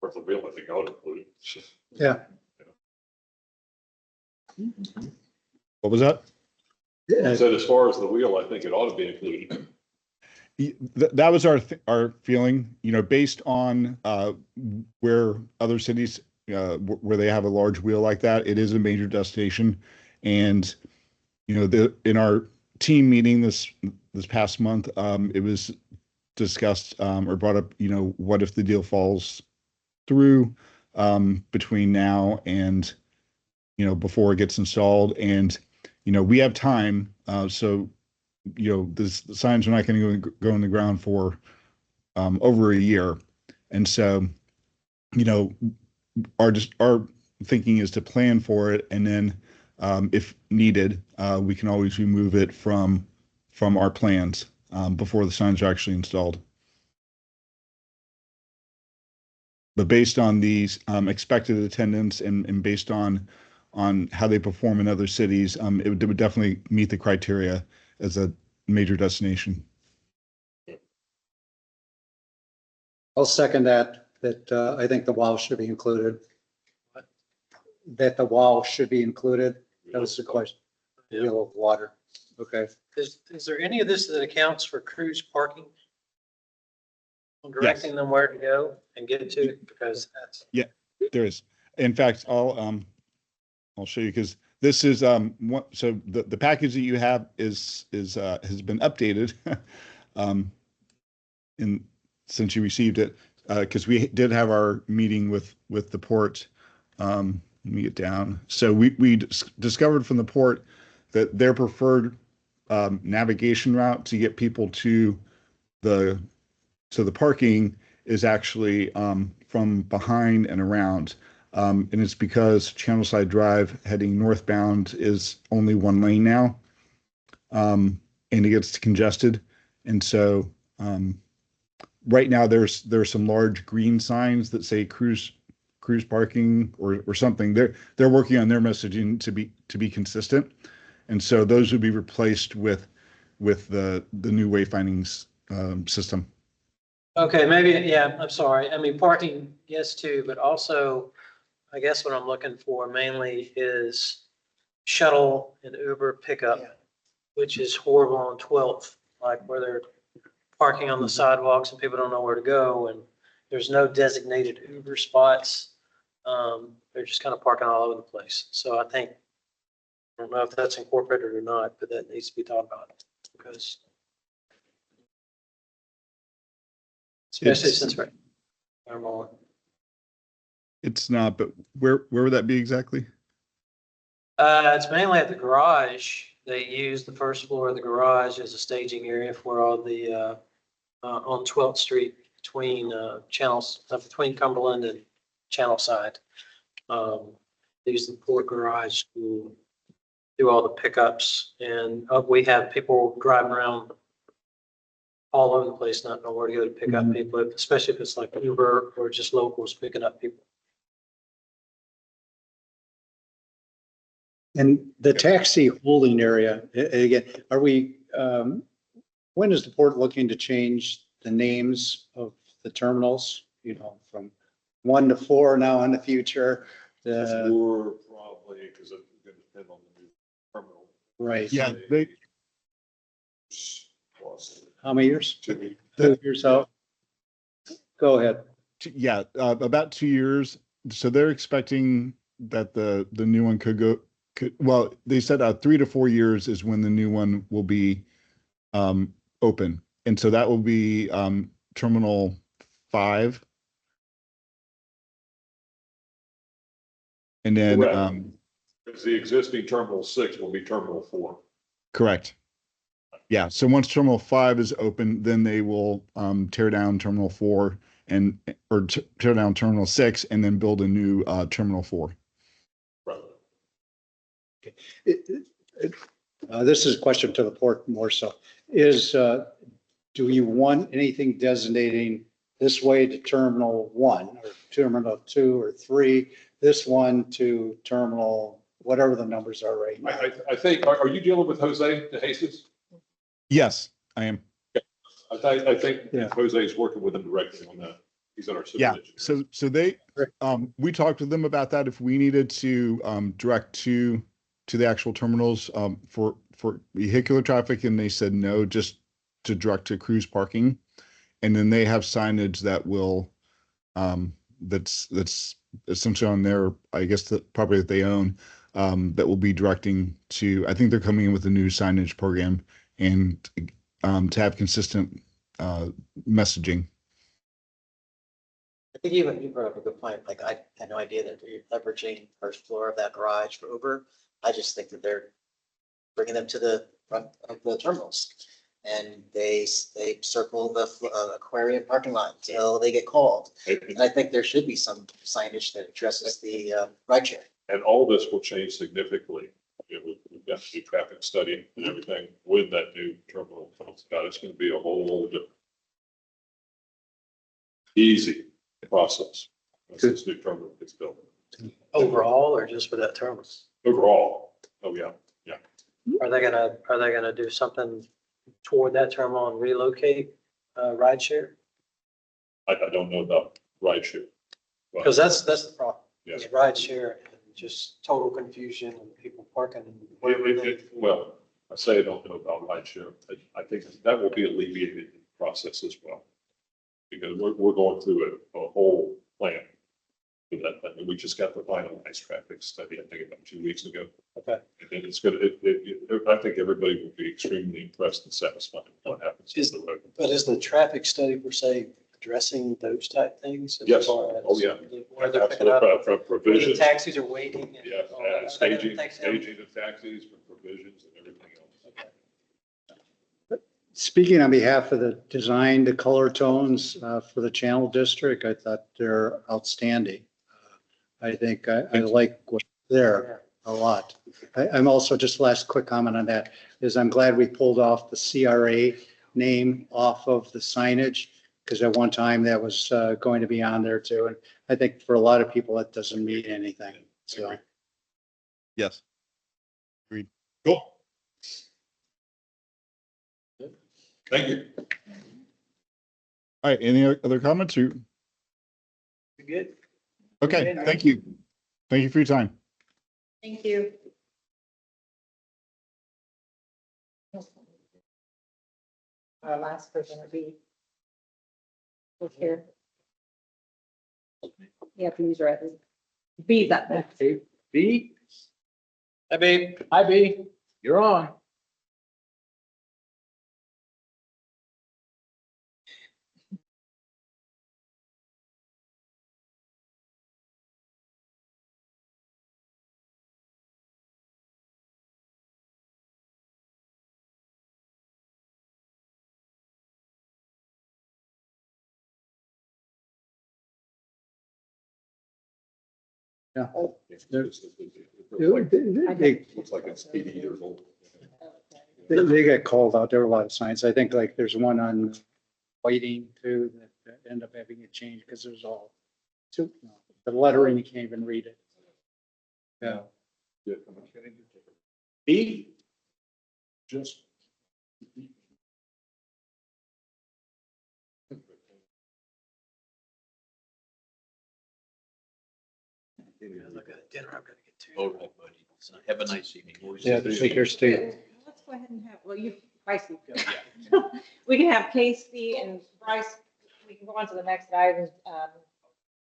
Or the real, I think I would include it. Yeah. What was that? I said, as far as the wheel, I think it ought to be included. That was our feeling, based on where other cities where they have a large wheel like that, it is a major destination. And in our team meeting this past month, it was discussed or brought up, what if the deal falls through between now and before it gets installed. And we have time, so the signs are not going to go in the ground for over a year. And so our thinking is to plan for it, and then if needed, we can always remove it from our plans before the signs are actually installed. But based on these expected attendance and based on how they perform in other cities, it would definitely meet the criteria as a major destination. I'll second that I think the wall should be included. That the wall should be included. That was the question. Wheel of water. Okay. Is there any of this that accounts for cruise parking? Directing them where to go and get to it, because that's. Yeah, there is. In fact, I'll show you, because this is so the package that you have is has been updated since you received it, because we did have our meeting with the port. Let me get down. So we discovered from the port that their preferred navigation route to get people to the parking is actually from behind and around. And it's because Channelside Drive heading northbound is only one lane now. And it gets congested. And so right now there's some large green signs that say cruise parking or something. They're working on their messaging to be consistent. And so those would be replaced with the new wayfinding system. Okay, maybe, yeah, I'm sorry. I mean, parking, yes, too, but also, I guess what I'm looking for mainly is shuttle and Uber pickup, which is horrible on 12th, like where they're parking on the sidewalks and people don't know where to go, and there's no designated Uber spots. They're just kind of parking all over the place. So I think, I don't know if that's incorporated or not, but that needs to be thought about, because especially since we're on. It's not, but where would that be exactly? It's mainly at the garage. They use the first floor of the garage as a staging area for all the, on 12th Street between channels, between Cumberland and Channelside. use the port garage to do all the pickups. And we have people driving around all over the place, not knowing where to go to pick up people, especially if it's like Uber or just locals picking up people. And the taxi holding area, again, are we, when is the port looking to change the names of the terminals? You know, from 1 to 4 now in the future, Sure, probably, because it's going to depend on the new terminal. right? Yeah, they, How many years? 2 2 years out? Go ahead. yeah, about 2 years. So they're expecting that the new one well, they said 3 to 4 years is when the new one will be open. And so that will be Terminal 5. And then, Correct. Because the existing Terminal 6 will be Terminal 4. correct. Yeah, so once Terminal 5 is open, then they will tear down Terminal 4 and, or tear down Terminal 6 and then build a new Terminal 4. Right. This is a question to the port more so. Do you want anything designating this way to Terminal 1 or Terminal 2 or 3, this one to Terminal, whatever the numbers are right now? I think, are you dealing with Jose De Jesus? Yes, I am. I think Yeah. Jose is working with him directly on that. He's our civil Yeah, engineer. so they, we talked with them about that if we needed to direct to the actual terminals for vehicular traffic, and they said no, just to direct to cruise parking. And then they have signage that will that's essentially on their, I guess, the property that they own, that will be directing to, I think they're coming in with a new signage program and to have consistent messaging. I think you brought up a good point. Like, I had no idea that you're leveraging first floor of that garage for Uber. I just think that they're bringing them to the front of the terminals. And they circle the aquarium parking lot until they get called. And I think there should be some signage that addresses the ride share. And all this will change significantly. You know, we've got to do traffic study and everything with that new terminal. It's going to be a whole different, easy process once this new terminal gets built. Overall, or just for that terminal? Overall, oh yeah, Are they gonna do something toward that terminal and relocate rideshare? I don't know about rideshare. but- Because that's the problem. Yeah. Is rideshare and just total confusion and people parking. wherever they- Well, I say I don't know about rideshare. I think that will be alleviated in the process as well. Because we're going through a whole plan for that. I mean, we just got the finalized traffic study, I think about 2 weeks ago. Okay. And then it's gonna, I think everybody will be extremely impressed and satisfied with what happens on the road. But is the traffic study per se addressing those type things? as Yes. far as Oh, yeah. Where they're picking up, Absolutely, from where the provisions, taxis are waiting. and yeah, all that. Are they gonna staging take them? of taxis, for provisions and everything else. Speaking on behalf of the design, the color tones for the Channel District, I thought they're outstanding. I think I like what's there a lot. I'm also, just last quick comment on that, is I'm glad we pulled off the CRA name off of the signage, because at one time that was going to be on there too. And I think for a lot of people, that doesn't mean anything. So. Yes. Cool. Thank you. All right, any other comments? You good? Okay, thank you. Thank you for your time. Thank you. Our last person would be. Who's here? You have to use your other. B's up next. B, Hi, babe. hi B, you're on. Yeah. It's looks like it's 80 years old. They get called out. There are a lot of signs. I think like there's one on Whiting too that end up having it changed because there's all too, the lettering, you can't even read it. Yeah. E? Just. Look at dinner I'm gonna get to. All right, buddy. So have a nice evening. Yeah, the speakers too. Let's go ahead and have, well, you, Bryce. Yeah. We can have Casey and Bryce, we can go on to the next item.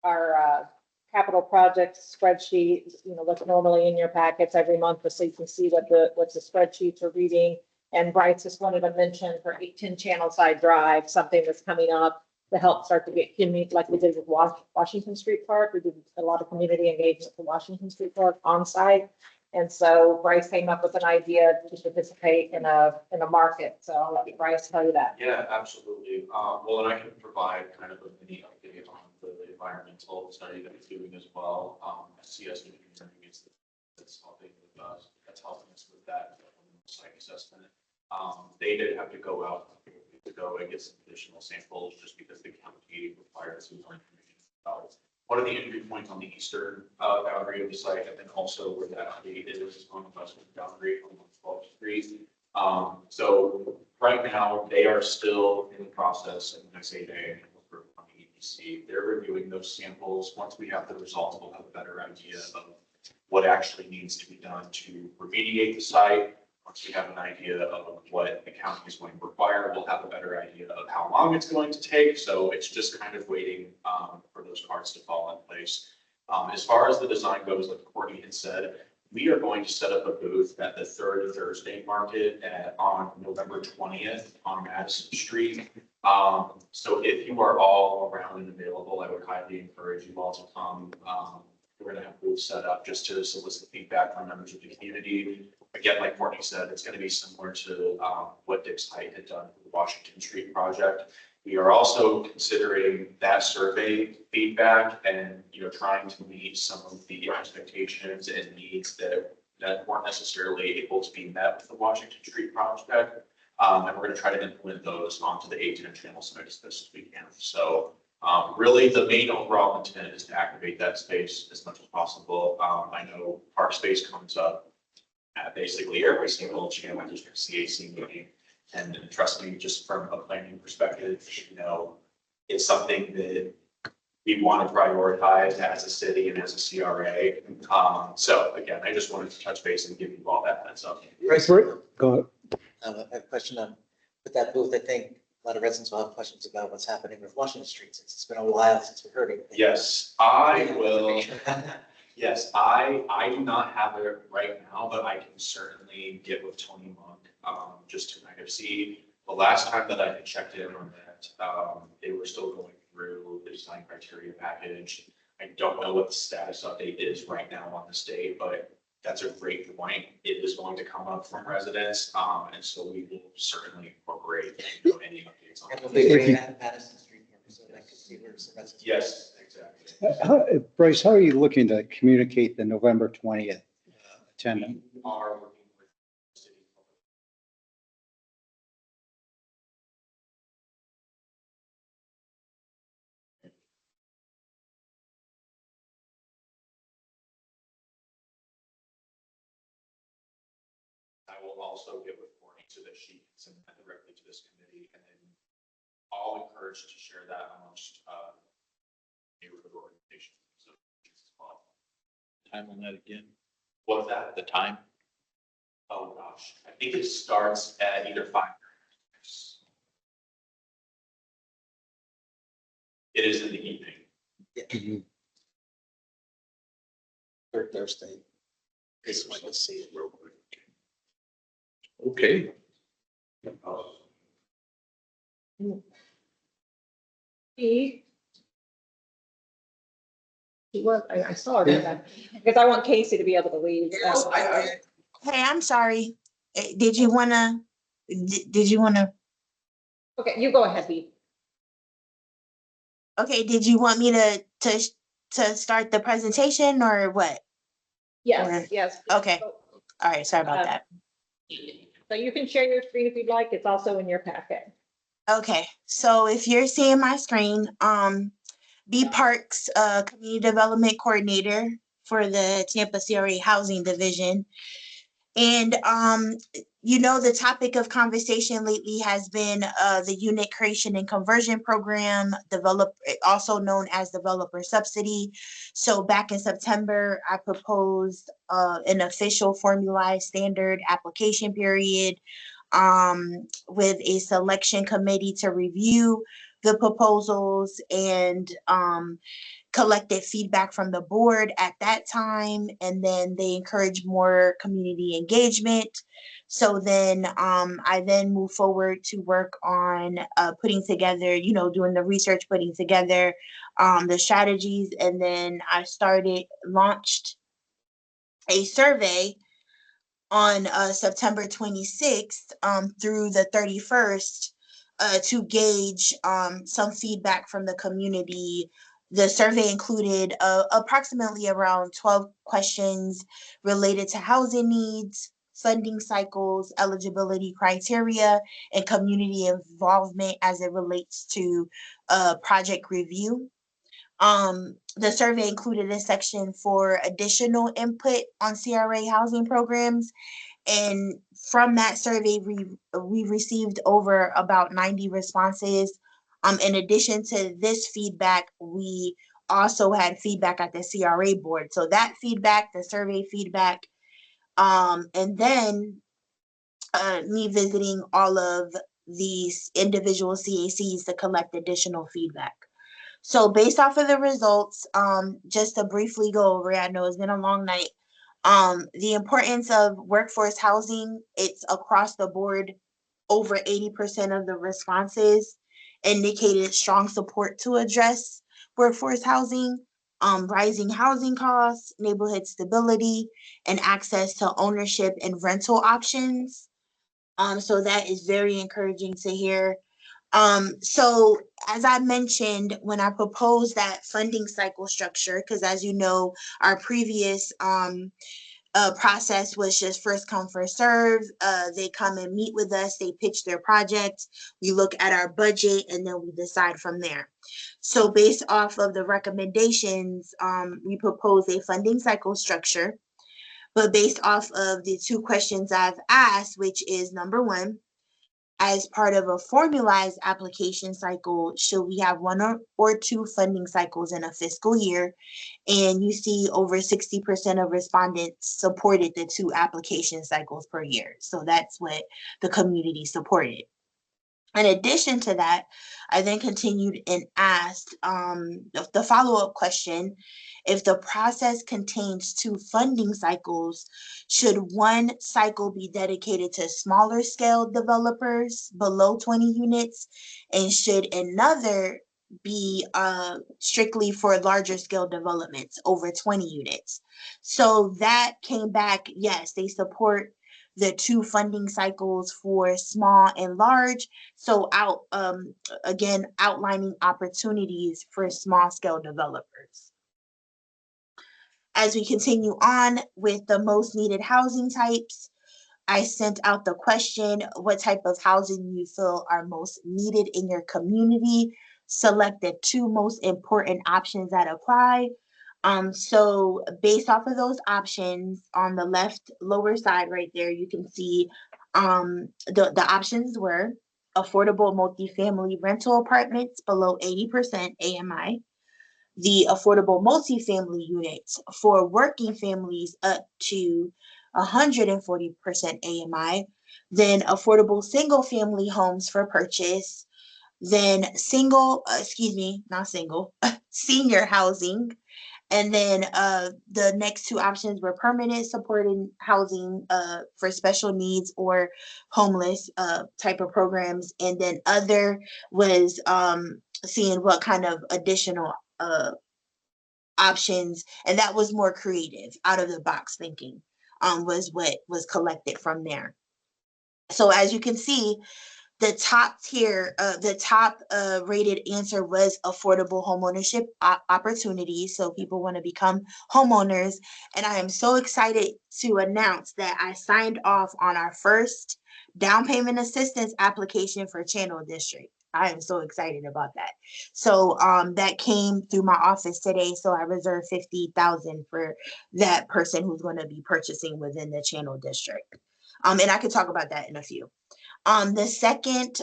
Our capital projects spreadsheet, what's normally in your packets every month, so you can see what the spreadsheets are reading. And Bryce just wanted to mention for 810 Channel Side Drive, something that's coming up to help start to get community, like we did with Washington Street Park. We did a lot of community engagement for Washington Street Park on site. And so Bryce came up with an idea to participate in a market. So I'll let Bryce tell you that. Yeah, absolutely. Well, and I can provide kind of a mini update on the environmental study that we're doing as well. CS Engineering is that's helping with us. That's helping us with that site assessment. They did have to go out to go and get some additional samples just because the county required some more information about one of the entry points on the eastern boundary of the site, and then also where that update is on the western boundary on 12th Street. So right now, they are still in the process, and when I say they, we're on the EPC, they're reviewing those samples. Once we have the results, we'll have a better idea of what actually needs to be done to remediate the site. Once we have an idea of what the county is going to require, we'll have a better idea of how long it's going to take. So it's just kind of waiting for those cards to fall in place. As far as the design goes, like Courtney had said, we are going to set up a booth at the third Thursday market on November 20th on Madison Street. So if you are all around and available, I would highly encourage you all to come. We're going to have booths set up just to solicit feedback from members of the community. Again, like Courtney said, it's going to be similar to what Dick's Height had done for the Washington Street project. We are also considering that survey feedback and, trying to meet some of the expectations and needs that weren't necessarily able to be met with the Washington Street project. And we're going to try to implement those onto the 810 channel site as best as we can. So really the main overall intent is to activate that space as much as possible. I know park space comes up at basically every single channel district CAC meeting. And trust me, just from a planning perspective, it's something that we want to prioritize as a city and as a CRA. So again, I just wanted to touch base and give you all that heads up. Go ahead. I have a question on, with that booth, I think a lot of residents will have questions about what's happening with Washington Street, since it's been a while since we've heard anything. Yes, I will. Yes, I do not have it right now, but I can certainly get with Tony Monk, just to kind of see. The last time that I had checked in on that, they were still going through the design criteria package. I don't know what the status update is right now on the state, but that's a great point. It is going to come up from residents, and so we will certainly incorporate any updates on And we'll it. be bringing that Madison Street here, so that I can see where some residents. Yes, exactly. Bryce, how are you looking to communicate the November 20th attendance? We are working with the city. I will also get with Courtney so that she can send that directly to this committee, and then I'll encourage to share that amongst neighborhood organizations. So as well. Time on that again? What's that? The time? Oh, gosh. I think it starts at either 5. It is in the evening. Third Thursday is when you'll see it. Okay. I saw her, because I want Casey to be able to leave. Hey, I'm sorry. Did you wanna? Okay, you go ahead, Pete. Okay, did you want me to to start the presentation or what? Yes, yes. Okay. All right, sorry about Uh, that. So you can share your screen if you'd like. It's also in your packet. Okay, so if you're seeing my screen, B Parks, Community Development Coordinator for the Tampa CRA Housing Division. And, the topic of conversation lately has been the unit creation and conversion program, also known as developer subsidy. So back in September, I proposed an official formalized standard application period with a selection committee to review the proposals and collected feedback from the board at that time, and then they encouraged more community engagement. So then I then moved forward to work on putting together, doing the research, putting together the strategies, and then I launched a survey on September 26th through the 31st to gauge some feedback from the community. The survey included approximately around 12 questions related to housing needs, funding cycles, eligibility criteria, and community involvement as it relates to project review. The survey included a section for additional input on CRA housing programs. And from that survey, we received over about 90 responses. In addition to this feedback, we also had feedback at the CRA board. So that feedback, the survey feedback, and then me visiting all of these individual CACs to collect additional feedback. So based off of the results, just to briefly go over it, I know it's been a long night. The importance of workforce housing, it's across the board. Over 80% of the responses indicated strong support to address workforce housing, rising housing costs, neighborhood stability, and access to ownership and rental options. So that is very encouraging to hear. So as I mentioned, when I proposed that funding cycle structure, because as you know, our previous process was just first come, first serve. They come and meet with us, they pitch their project, we look at our budget, and then we decide from there. So based off of the recommendations, we propose a funding cycle structure, but based off of the two questions I've asked, which is number one, as part of a formalized application cycle, should we have one or two funding cycles in a fiscal year? And you see over 60% of respondents supported the two application cycles per year. So that's what the community supported. In addition to that, I then continued and asked the follow-up question, if the process contains two funding cycles, should one cycle be dedicated to smaller scale developers below 20 units, and should another be strictly for larger scale developments over 20 units? So that came back, yes, they support the two funding cycles for small and large. So again, outlining opportunities for small scale developers. As we continue on with the most needed housing types, I sent out the question, what type of housing you feel are most needed in your community? Select the two most important options that apply. So based off of those options on the left lower side right there, you can see the options were affordable multifamily rental apartments below 80% AMI, the affordable multifamily units for working families up to 140% AMI, then affordable single family homes for purchase, then senior housing. And then the next two options were permanent supported housing for special needs or homeless type of programs. And then other was seeing what kind of additional options, and that was more creative, out of the box thinking, was what was collected from there. So as you can see, the top tier, the top rated answer was affordable homeownership opportunities. So people want to become homeowners. And I am so excited to announce that I signed off on our first down payment assistance application for Channel District. I am so excited about that. So that came through my office today. So I reserved 50,000 for that person who's going to be purchasing within the Channel District. And I could talk about that in a few. The second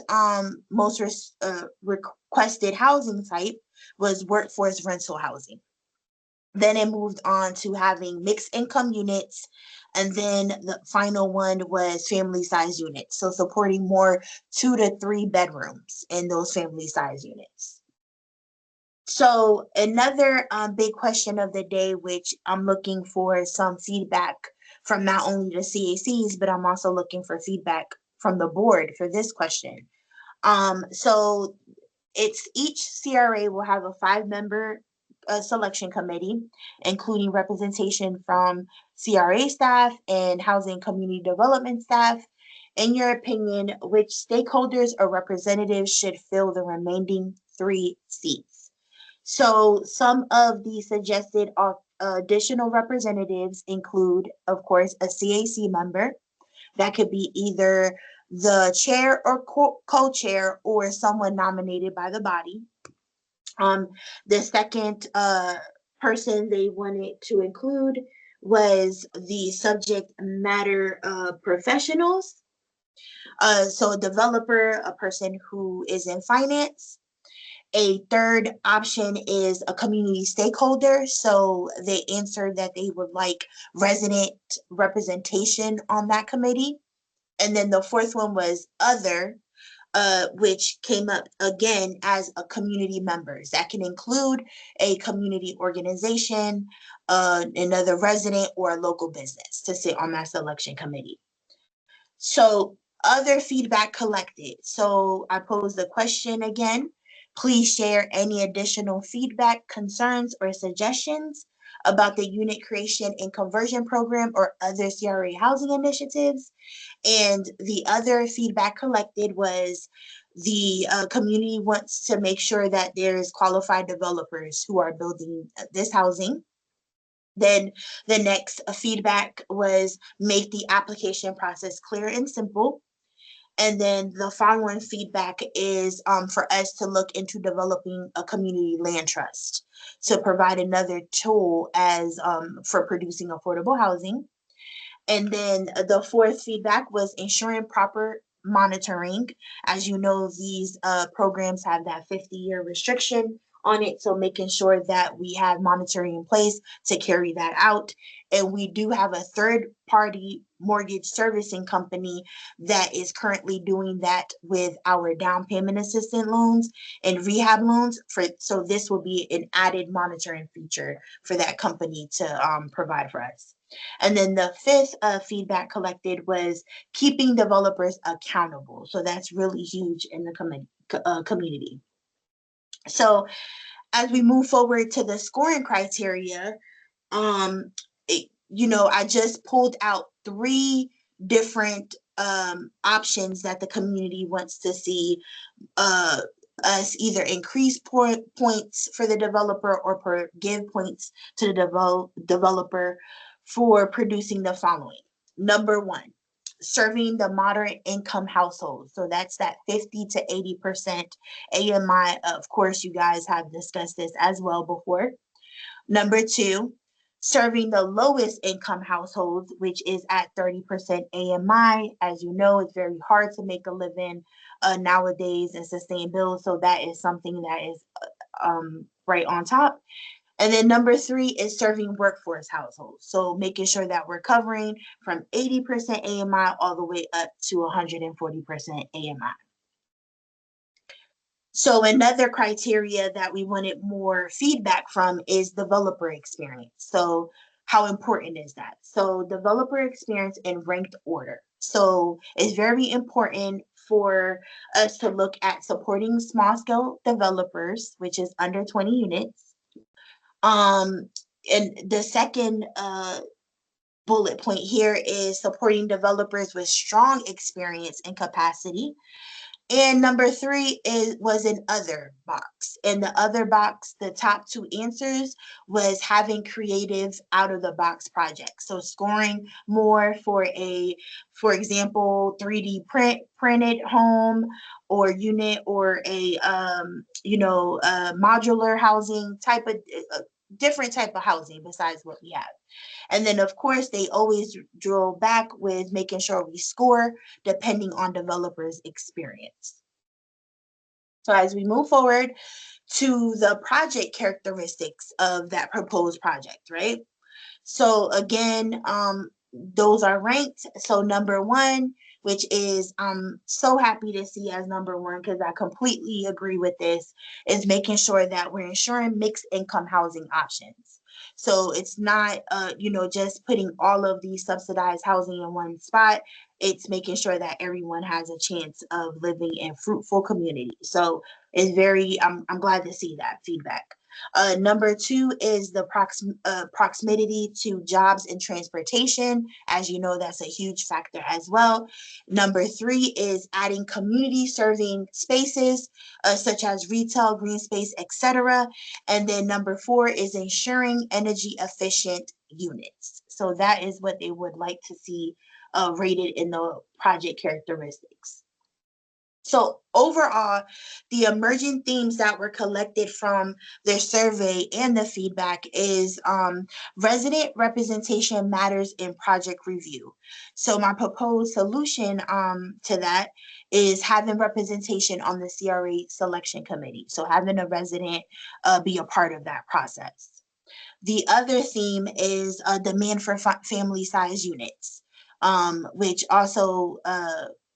most requested housing type was workforce rental housing. Then it moved on to having mixed income units. And then the final one was family size units. So supporting more 2 to 3 bedrooms in those family size units. So another big question of the day, which I'm looking for some feedback from not only the CACs, but I'm also looking for feedback from the board for this question. So it's each CRA will have a 5-member selection committee, including representation from CRA staff and housing community development staff. In your opinion, which stakeholders or representatives should fill the remaining 3 seats? So some of the suggested additional representatives include, of course, a CAC member. That could be either the chair or co-chair or someone nominated by the body. The second person they wanted to include was the subject matter professionals. So a developer, a person who is in finance. A third option is a community stakeholder. So they answered that they would like resident representation on that committee. And then the fourth one was other, which came up again as a community members. That can include a community organization, another resident, or a local business to sit on that selection committee. So other feedback collected. So I pose the question again. Please share any additional feedback, concerns, or suggestions about the unit creation and conversion program or other CRA housing initiatives. And the other feedback collected was the community wants to make sure that there's qualified developers who are building this housing. Then the next feedback was make the application process clear and simple. And then the following feedback is for us to look into developing a community land trust to provide another tool as for producing affordable housing. And then the fourth feedback was ensuring proper monitoring. As you know, these programs have that 50-year restriction on it. So making sure that we have monitoring in place to carry that out. And we do have a third-party mortgage servicing company that is currently doing that with our down payment assistance loans and rehab loans. So this will be an added monitoring feature for that company to provide for us. And then the fifth feedback collected was keeping developers accountable. So that's really huge in the community. So as we move forward to the scoring criteria, I just pulled out 3 different options that the community wants to see us either increase points for the developer or give points to the developer for producing the following. Number 1, serving the moderate income household. So that's that 50 to 80% AMI. Of course, you guys have discussed this as well before. Number 2, serving the lowest income households, which is at 30% AMI. As you know, it's very hard to make a living nowadays and sustain bills. So that is something that is right on top. And then number 3 is serving workforce households. So making sure that we're covering from 80% AMI all the way up to 140% AMI. So another criteria that we wanted more feedback from is developer experience. So how important is that? So developer experience in ranked order. So it's very important for us to look at supporting small scale developers, which is under 20 units. And the second bullet point here is supporting developers with strong experience and capacity. And number three was an other box. In the other box, the top two answers was having creative out of the box projects. So scoring more for for example, 3D printed home or unit, or a modular housing type of different type of housing besides what we have. And then, of course, they always drill back with making sure we score depending on developers' experience. So as we move forward to the project characteristics of that proposed project, right? So again, those are ranked. So number one, which is I'm so happy to see as number one, because I completely agree with this, is making sure that we're ensuring mixed income housing options. So it's not, just putting all of these subsidized housing in one spot. It's making sure that everyone has a chance of living in fruitful communities. So it's I'm glad to see that feedback. Number two is the proximity to jobs and transportation. As you know, that's a huge factor as well. Number three is adding community serving spaces, such as retail, green space, etc. And then number four is ensuring energy efficient units. So that is what they would like to see rated in the project characteristics. So overall, the emerging themes that were collected from their survey and the feedback is resident representation matters in project review. So my proposed solution to that is having representation on the CRA selection committee. So having a resident be a part of that process. The other theme is a demand for family size units, which also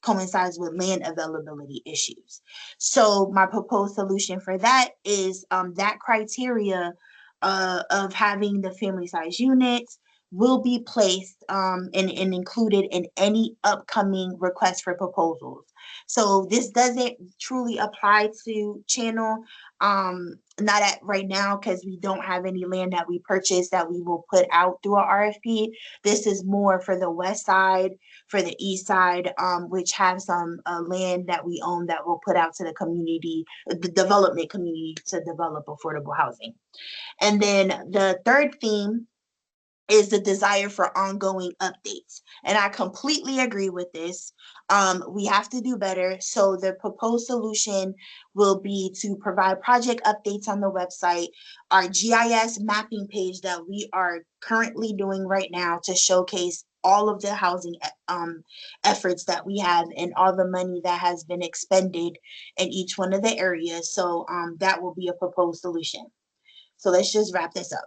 coincides with land availability issues. So my proposed solution for that is that criteria of having the family size units will be placed and included in any upcoming request for proposals. So this doesn't truly apply to Channel, not at right now, because we don't have any land that we purchased that we will put out through a RFP. This is more for the west side, for the east side, which have some land that we own that we'll put out to the community, the development community, to develop affordable housing. And then the third theme is the desire for ongoing updates. And I completely agree with this. We have to do better. So the proposed solution will be to provide project updates on the website, our GIS mapping page that we are currently doing right now to showcase all of the housing efforts that we have and all the money that has been expended in each one of the areas. So that will be a proposed solution. So let's just wrap this up.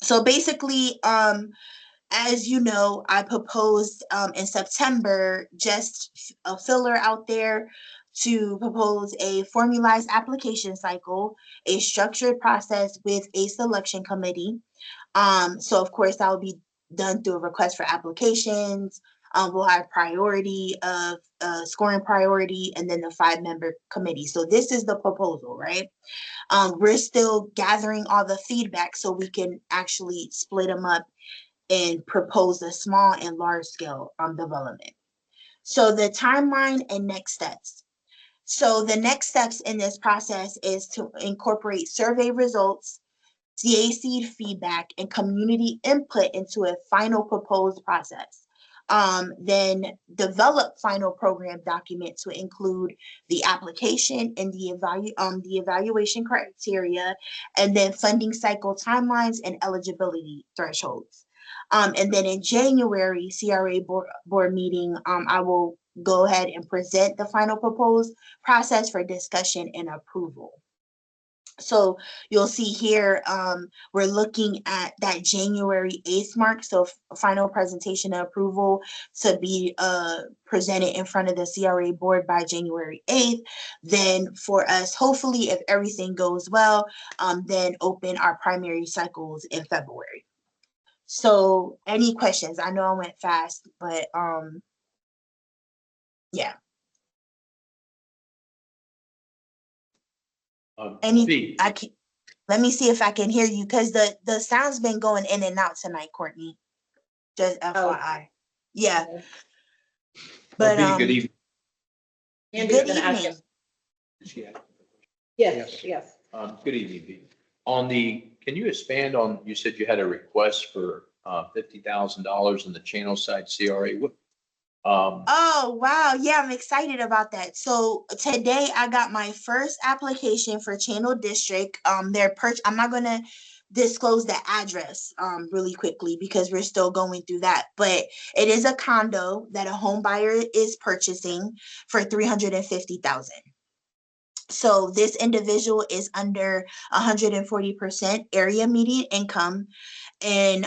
So basically, as you know, I proposed in September just a filler out there to propose a formalized application cycle, a structured process with a selection committee. So of course that will be done through a request for applications. We'll have priority of scoring priority, and then the 5-member committee. So this is the proposal, right? We're still gathering all the feedback so we can actually split them up and propose a small and large scale development. So the timeline and next steps. So the next steps in this process is to incorporate survey results, CAC feedback, and community input into a final proposed process. Then develop final program document to include the application and the evaluation criteria, and then funding cycle timelines and eligibility thresholds. And then in January, CRA board meeting, I will go ahead and present the final proposed process for discussion and approval. So you'll see here, we're looking at that January 8th mark. So final presentation and approval to be presented in front of the CRA board by January 8th. Then for us, hopefully, if everything goes well, then open our primary cycles in February. So any questions? I know I went fast, but yeah. I can, let me see if I can hear you, because the sound's been going in and out tonight, Courtney. Just FYI. Yeah. But Good evening. And Good gonna ask evening. him. Yes, yes. Good evening, Pete. On the, can you expand on, you said you had a request for $50,000 in the channel side CRA. What? Oh, wow. Yeah, I'm excited about that. So today I got my first application for Channel District. I'm not gonna disclose the address really quickly because we're still going through that. But it is a condo that a home buyer is purchasing for $350,000. So this individual is under 140% area median income, and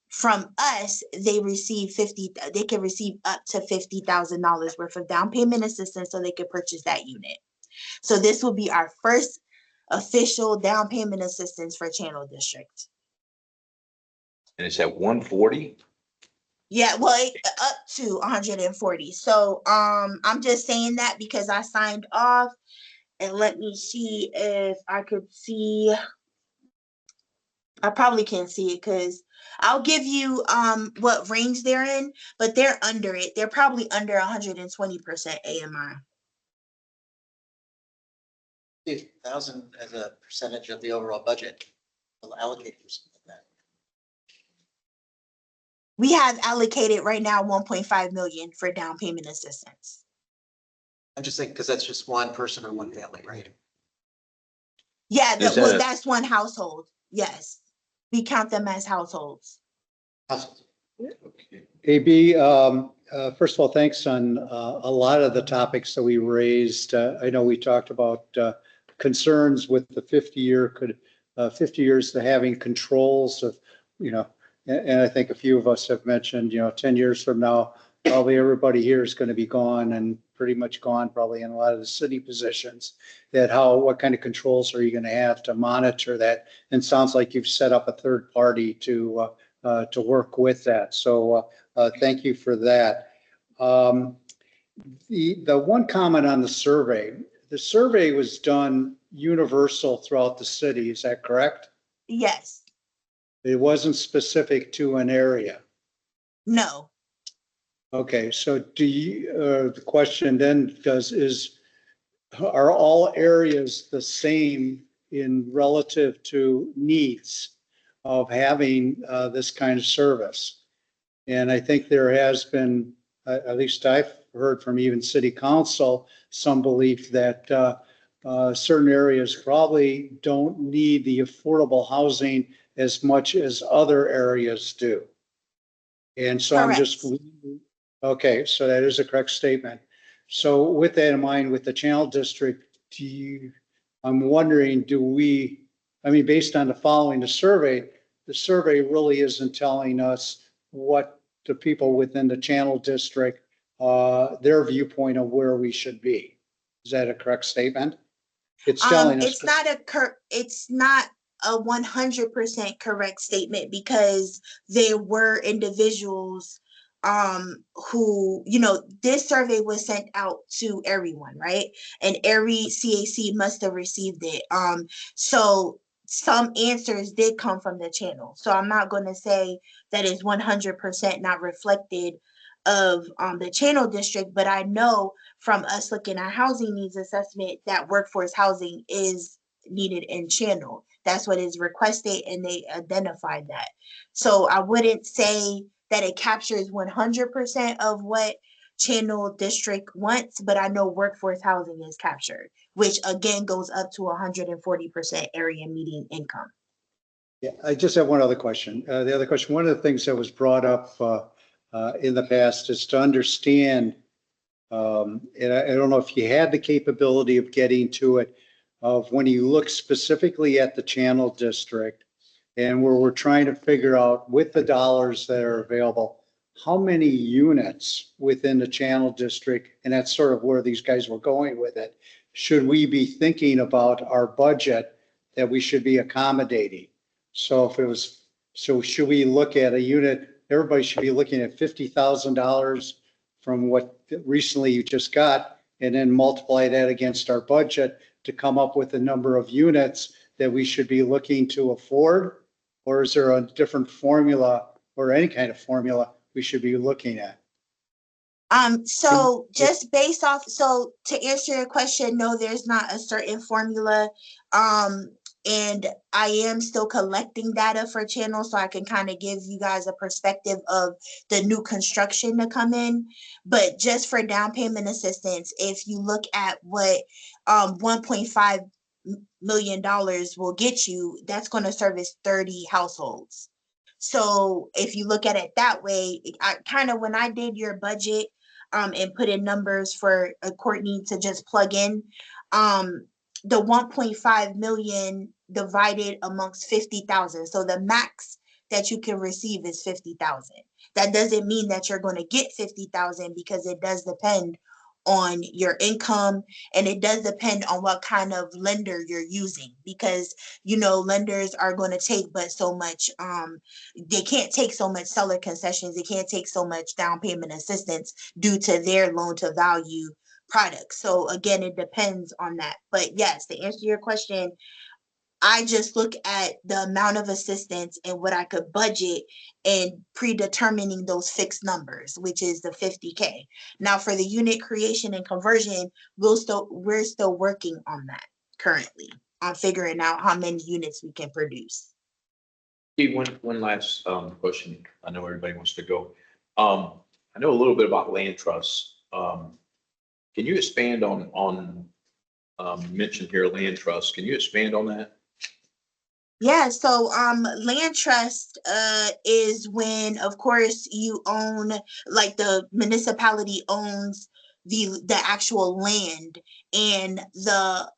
from us they can receive up to $50,000 worth of down payment assistance so they could purchase that unit. So this will be our first official down payment assistance for Channel District. And it's at 140? Yeah, well, up to 140. So I'm just saying that because I signed off. And let me see if I could see. I probably can't see it because I'll give you what range they're in, but they're under it. They're probably under 120% AMI. 50,000 as a percentage of the overall budget, will allocate for something like that. We have allocated right now 1.5 million for down payment assistance. I'm just thinking, because that's just one person or one family, right? Yeah, Is that a- that's one household. Yes, we count them as households. Household. Okay. AB, first of all, thanks on a lot of the topics that we raised. I know we talked about concerns with the 50 years to having controls of, and I think a few of us have mentioned, 10 years from now, probably everybody here is going to be gone and pretty much gone probably in a lot of the city positions. What kind of controls are you going to have to monitor that? And sounds like you've set up a third party to work with that. So thank you for that. The one comment on the survey was done universal throughout the city. Is that correct? Yes. It wasn't specific to an area. No. Okay, so the question then are all areas the same in relative to needs of having this kind of service? And I think there has been, at least I've heard from even city council, some belief that certain areas probably don't need the affordable housing as much as other areas do. And so I'm just, okay, so that is a correct statement. So with that in mind, with the Channel District, I'm wondering, based on the following the survey really isn't telling us what the people within the Channel District, their viewpoint of where we should be. Is that a correct statement? It's telling us. It's not a 100% correct statement because there were individuals who, this survey was sent out to everyone, right? And every CAC must have received it. So some answers did come from the channel. So I'm not going to say that is 100% not reflected of the Channel District, but I know from us looking at housing needs assessment that workforce housing is needed in Channel. That's what is requested, and they identified that. So I wouldn't say that it captures 100% of what Channel District wants, but I know workforce housing is captured, which again goes up to 140% area median income. Yeah, I just have one other question. The other question, one of the things that was brought up in the past is to understand, and I don't know if you had the capability of getting to it, of when you look specifically at the Channel District and where we're trying to figure out with the dollars that are available, how many units within the Channel District, and that's sort of where these guys were going with it, should we be thinking about our budget that we should be accommodating? So should we look at a unit, everybody should be looking at $50,000 from what recently you just got, and then multiply that against our budget to come up with the number of units that we should be looking to afford? Or is there a different formula or any kind of formula we should be looking at? So just based off, so to answer your question, no, there's not a certain formula. And I am still collecting data for channels so I can kind of give you guys a perspective of the new construction to come in. But just for down payment assistance, if you look at what $1.5 million will get you, that's going to service 30 households. So if you look at it that way, I kind of, when I did your budget, and put in numbers for Courtney to just plug in, the 1.5 million divided amongst 50,000. So the max that you can receive is 50,000. That doesn't mean that you're going to get 50,000 because it does depend on your income, and it does depend on what kind of lender you're using, because lenders are going to take but so much, they can't take so much seller concessions, they can't take so much down payment assistance due to their loan to value products. So again, it depends on that. But yes, to answer your question, I just look at the amount of assistance and what I could budget and predetermining those fixed numbers, which is the 50K. Now for the unit creation and conversion, we're still working on that currently, on figuring out how many units we can produce. Steve, one last question. I know everybody wants to go. I know a little bit about land trusts. Can you expand on you mentioned here land trusts? Can you expand on that? Yeah, so land trust is when, of course, you own, like the municipality owns the actual land, and the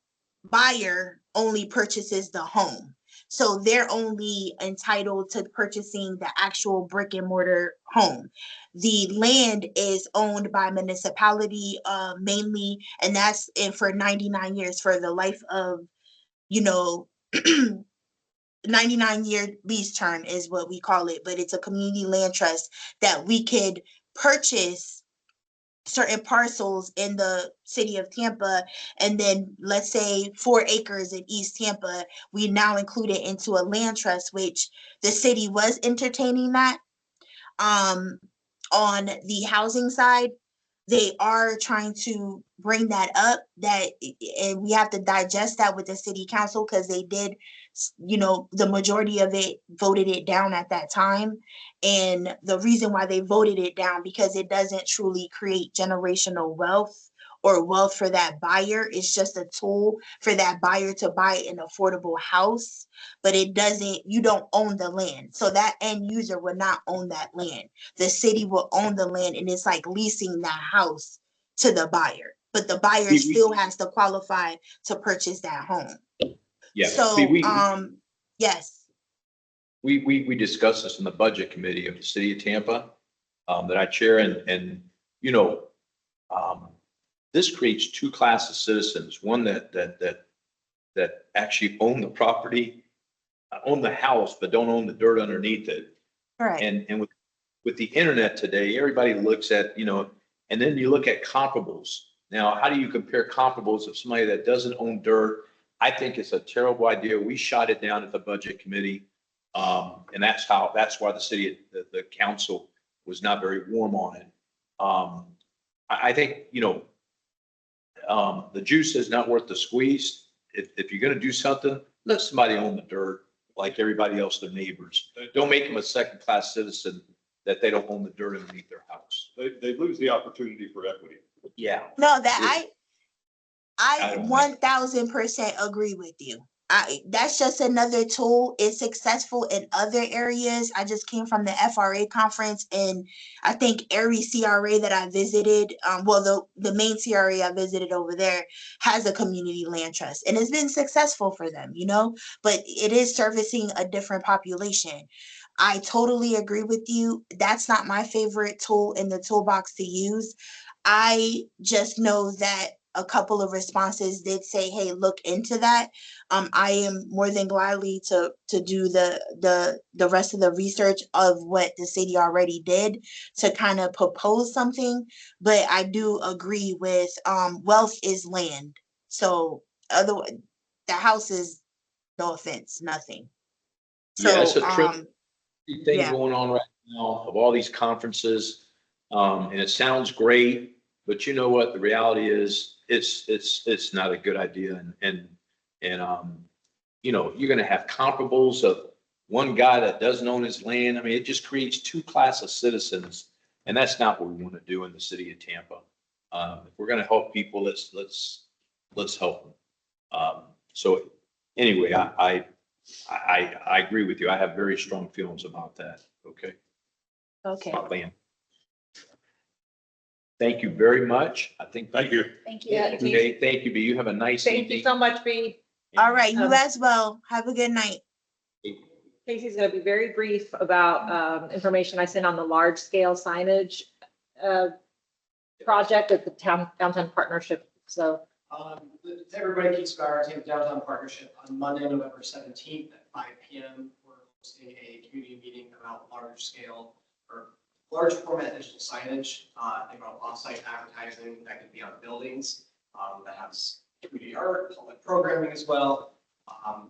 buyer only purchases the home. So they're only entitled to purchasing the actual brick and mortar home. The land is owned by municipality mainly, and that's for 99 years, for the life of, 99-year lease term is what we call it, but it's a community land trust that we could purchase certain parcels in the city of Tampa, and then let's say 4 acres in East Tampa, we now include it into a land trust, which the city was entertaining that. On the housing side, they are trying to bring that up, and we have to digest that with the city council, because they did, the majority of it voted it down at that time. And the reason why they voted it down, because it doesn't truly create generational wealth or wealth for that buyer. It's just a tool for that buyer to buy an affordable house, but you don't own the land. So that end user would not own that land. The city will own the land, and it's like leasing that house to the buyer, but the buyer still has to qualify to purchase that home. Yeah. So, yes. We discussed this in the budget committee of the city of Tampa that I chair, and this creates 2 classes of citizens. One that actually own the property, own the house, but don't own the dirt underneath it. Right. And with the internet today, everybody looks at, and then you look at comparables. Now, how do you compare comparables of somebody that doesn't own dirt? I think it's a terrible idea. We shot it down at the budget committee. And that's why the council was not very warm on it. I think, the juice is not worth the squeeze. If you're going to do something, let somebody own the dirt like everybody else, their neighbors. Don't make them a second-class citizen that they don't own the dirt underneath their house. They lose the opportunity for equity. Yeah. No, I 1000% agree with you. That's just another tool. It's successful in other areas. I just came from the FRA conference, and I think every CRA that I visited, the main CRA I visited over there has a community land trust, and it's been successful for them, but it is servicing a different population. I totally agree with you. That's not my favorite tool in the toolbox to use. I just know that a couple of responses did say, hey, look into that. I am more than gladly to do the rest of the research of what the city already did to kind of propose something. But I do agree with wealth is land. So otherwise, the house is, no offense, nothing. So Yeah, it's a tricky thing going on right now of all these conferences. And it sounds great, but you know what? The reality is it's not a good idea. You know, you're going to have comparables of one guy that doesn't own his land. I mean, it just creates two classes of citizens. And that's not what we want to do in the city of Tampa. If we're going to help people, let's help them. So anyway, I agree with you. I have very strong feelings about that. Okay. Okay. About land. Thank you very much. I think. Thank you. Thank you. Okay, thank you, B. You have a nice Thank you evening. so much, B. All right, you as well. Have a good night. Casey's going to be very brief about information I sent on the large scale signage project at the downtown partnership. So To everybody, keep our Tampa Downtown Partnership on Monday, November 17th at 5 p.m. We're hosting a community meeting about large scale or large format digital signage. Think about off-site advertising that could be on buildings that has community art, public programming as well.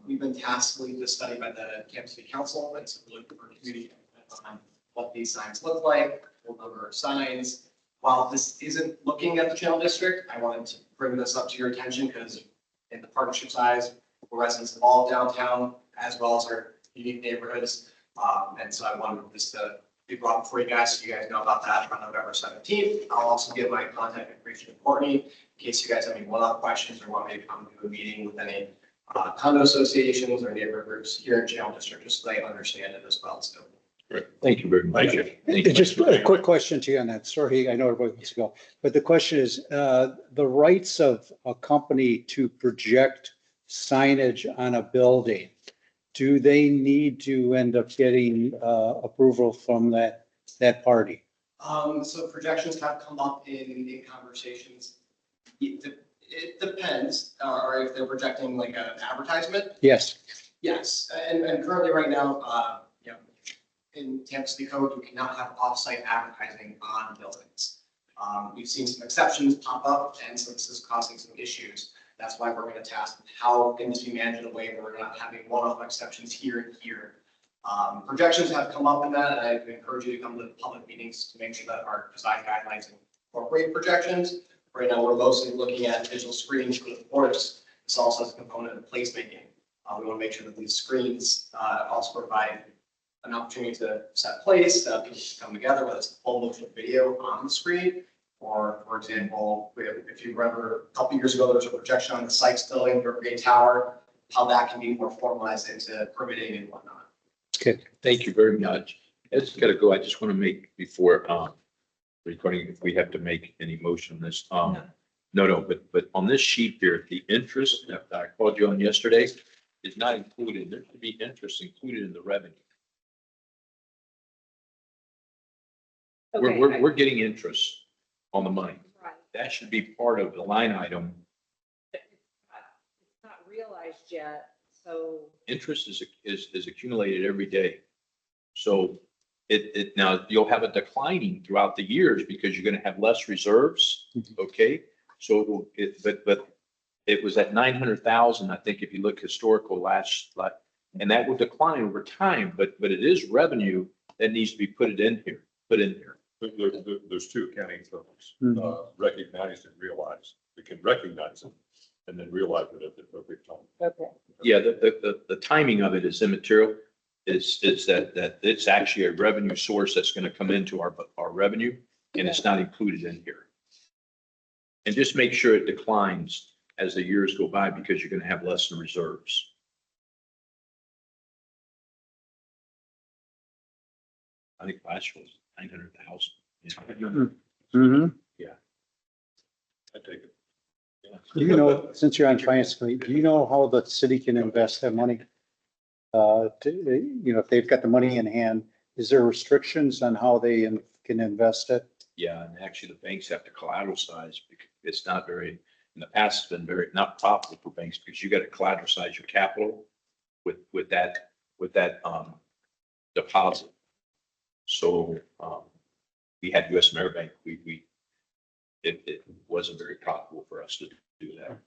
We've been tasked with this study by the Kansas City Council, and so we're looking for community input on what these signs look like, what number of signs. While this isn't looking at the Channel District, I wanted to bring this up to your attention because in the partnership size, we're residents of all downtown as well as our unique neighborhoods. And so I wanted this to be brought before you guys so you guys know about that on November 17th. I'll also give my contact information to Courtney in case you guys have any one-off questions or want me to come to a meeting with any condo associations or neighborhood groups here in Channel District, just so they understand it as well. So. Great. Thank you very much. Thank you. Just a quick question to you on that. Sorry, I know everybody wants to go, but the question is, the rights of a company to project signage on a building, do they need to end up getting approval from that party? So projections have come up in conversations. It depends, or if they're projecting like an advertisement. Yes. Yes, and currently right now, you know, in Tampa City Code, we cannot have off-site advertising on buildings. We've seen some exceptions pop up, and so this is causing some issues. That's why we're going to task how can this be managed in a way where we're not having one-off exceptions here and here. Projections have come up in that, and I encourage you to come to the public meetings to make sure that our design guidelines incorporate projections. Right now, we're mostly looking at digital screens for the ports. This also has a component of placemaking. We want to make sure that these screens also provide an opportunity to set place, people to come together, whether it's full motion video on the screen, or for example, if you remember a couple years ago, there was a projection on the Sykes building, Brigade Tower, how that can be more formalized into permitting and whatnot. Okay. Thank you very much. It's got to go. I just want to make before recording, if we have to make any motion on this. No, but on this sheet here, the interest that I called you on yesterday is not included. There should be interest included in the revenue. Okay, We're getting interest on the money. right. That should be part of the line item. It's not realized yet, so. Interest is accumulated every day. So now you'll have a declining throughout the years because you're going to have less reserves. Okay. So but it was at 900,000, I think, if you look historical and that will decline over time, but it is revenue that needs to be put in here. There's two accounting terms, Mhm. recognize and realize. We can recognize it and then realize it at the appropriate time. Okay. Yeah, the timing of it is immaterial. It's that it's actually a revenue source that's going to come into our revenue, and it's not included in here. And just make sure it declines as the years go by because you're going to have less in reserves. I think last year was 900,000. Mm-hmm. I take it. Do you know, since you're on finance committee, do you know how the city can invest that money? If they've got the money in hand, is there restrictions on how they can invest it? Yeah, and actually the banks have to collateralize because it's not very, in the past, it's been very not profitable for banks because you got to collateralize your capital with that deposit. So we had US Ameribank, it wasn't very profitable for us to do that.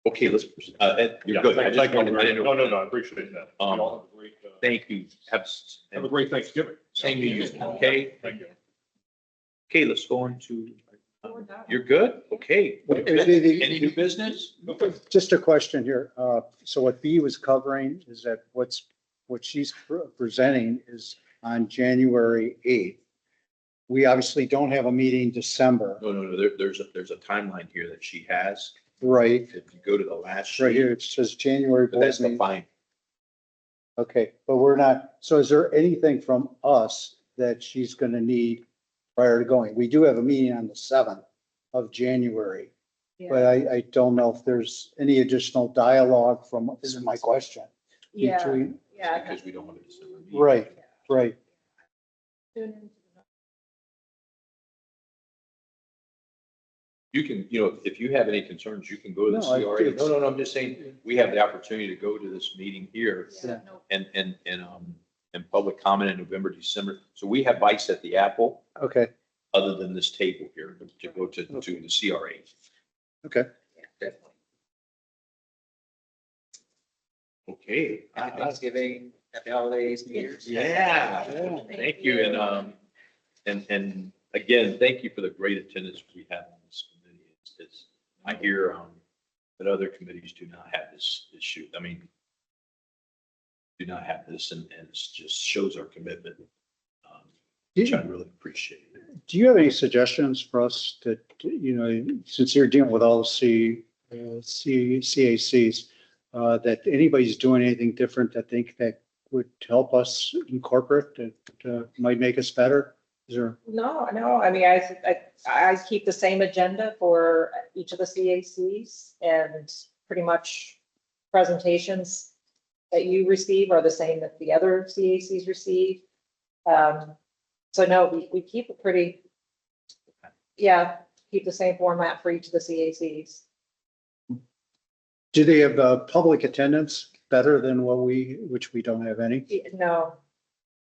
Okay, let's, Ed, you're good. I just wanted, I didn't know. No, I appreciate that. Thank you. Have a great Thanksgiving. Same to you, okay? Thank you. Okay, let's go on to, you're good? Okay. Any new business? Just a question here. So what B was covering is that what she's presenting is on January 8th. We obviously don't have a meeting December, No, there's a timeline here that she has. right? If you go to the last sheet. Right here, it says January. But that's board the meeting. fine. Okay, but we're not, so is there anything from us that she's gonna need prior to going? We do have a meeting on the 7th of January, but I don't know if there's any additional dialogue from, this is my question. Yeah, Between- yeah. Because we don't have a December meeting. Right, right. You can, if you have any concerns, you can go to the No, I CRA. do. No, I'm just saying, we have the opportunity to go to this meeting here Yeah, no. and public comment in November, December. So we have bites at the apple, Okay, other than this table here, to go to the CRA. okay. Okay. Happy Thanksgiving, happy holidays, New Year's. Yeah, thank you. And again, thank you for the great attendance we have on this committee. I hear that other committees do not have this issue. I mean, do not have this, and it just shows our commitment, which I really appreciate. Do you have any suggestions for us to, since you're dealing with all the CACs, that anybody's doing anything different that think that would help us incorporate that might make us better? Is there? No, I mean, I keep the same agenda for each of the CACs, and pretty much presentations that you receive are the same that the other CACs receive. So no, we keep it pretty, keep the same format for each of the CACs. Do they have public attendance better than which we don't have any? No,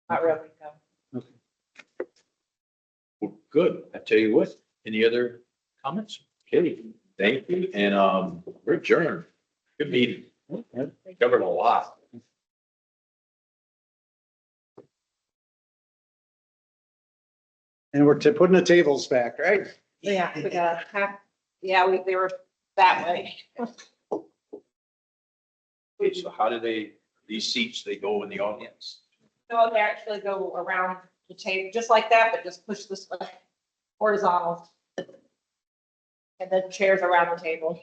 not really, no. Well, good. I tell you what, any other comments? Okay, thank you. And we're adjourned. Good meeting. Covered a lot. And we're putting the tables back, right? Yeah, we got they were that way. Okay, so how do these seats, they go in the audience? No, they actually go around the table, just like that, but just push this way, horizontal. And then chairs around the table.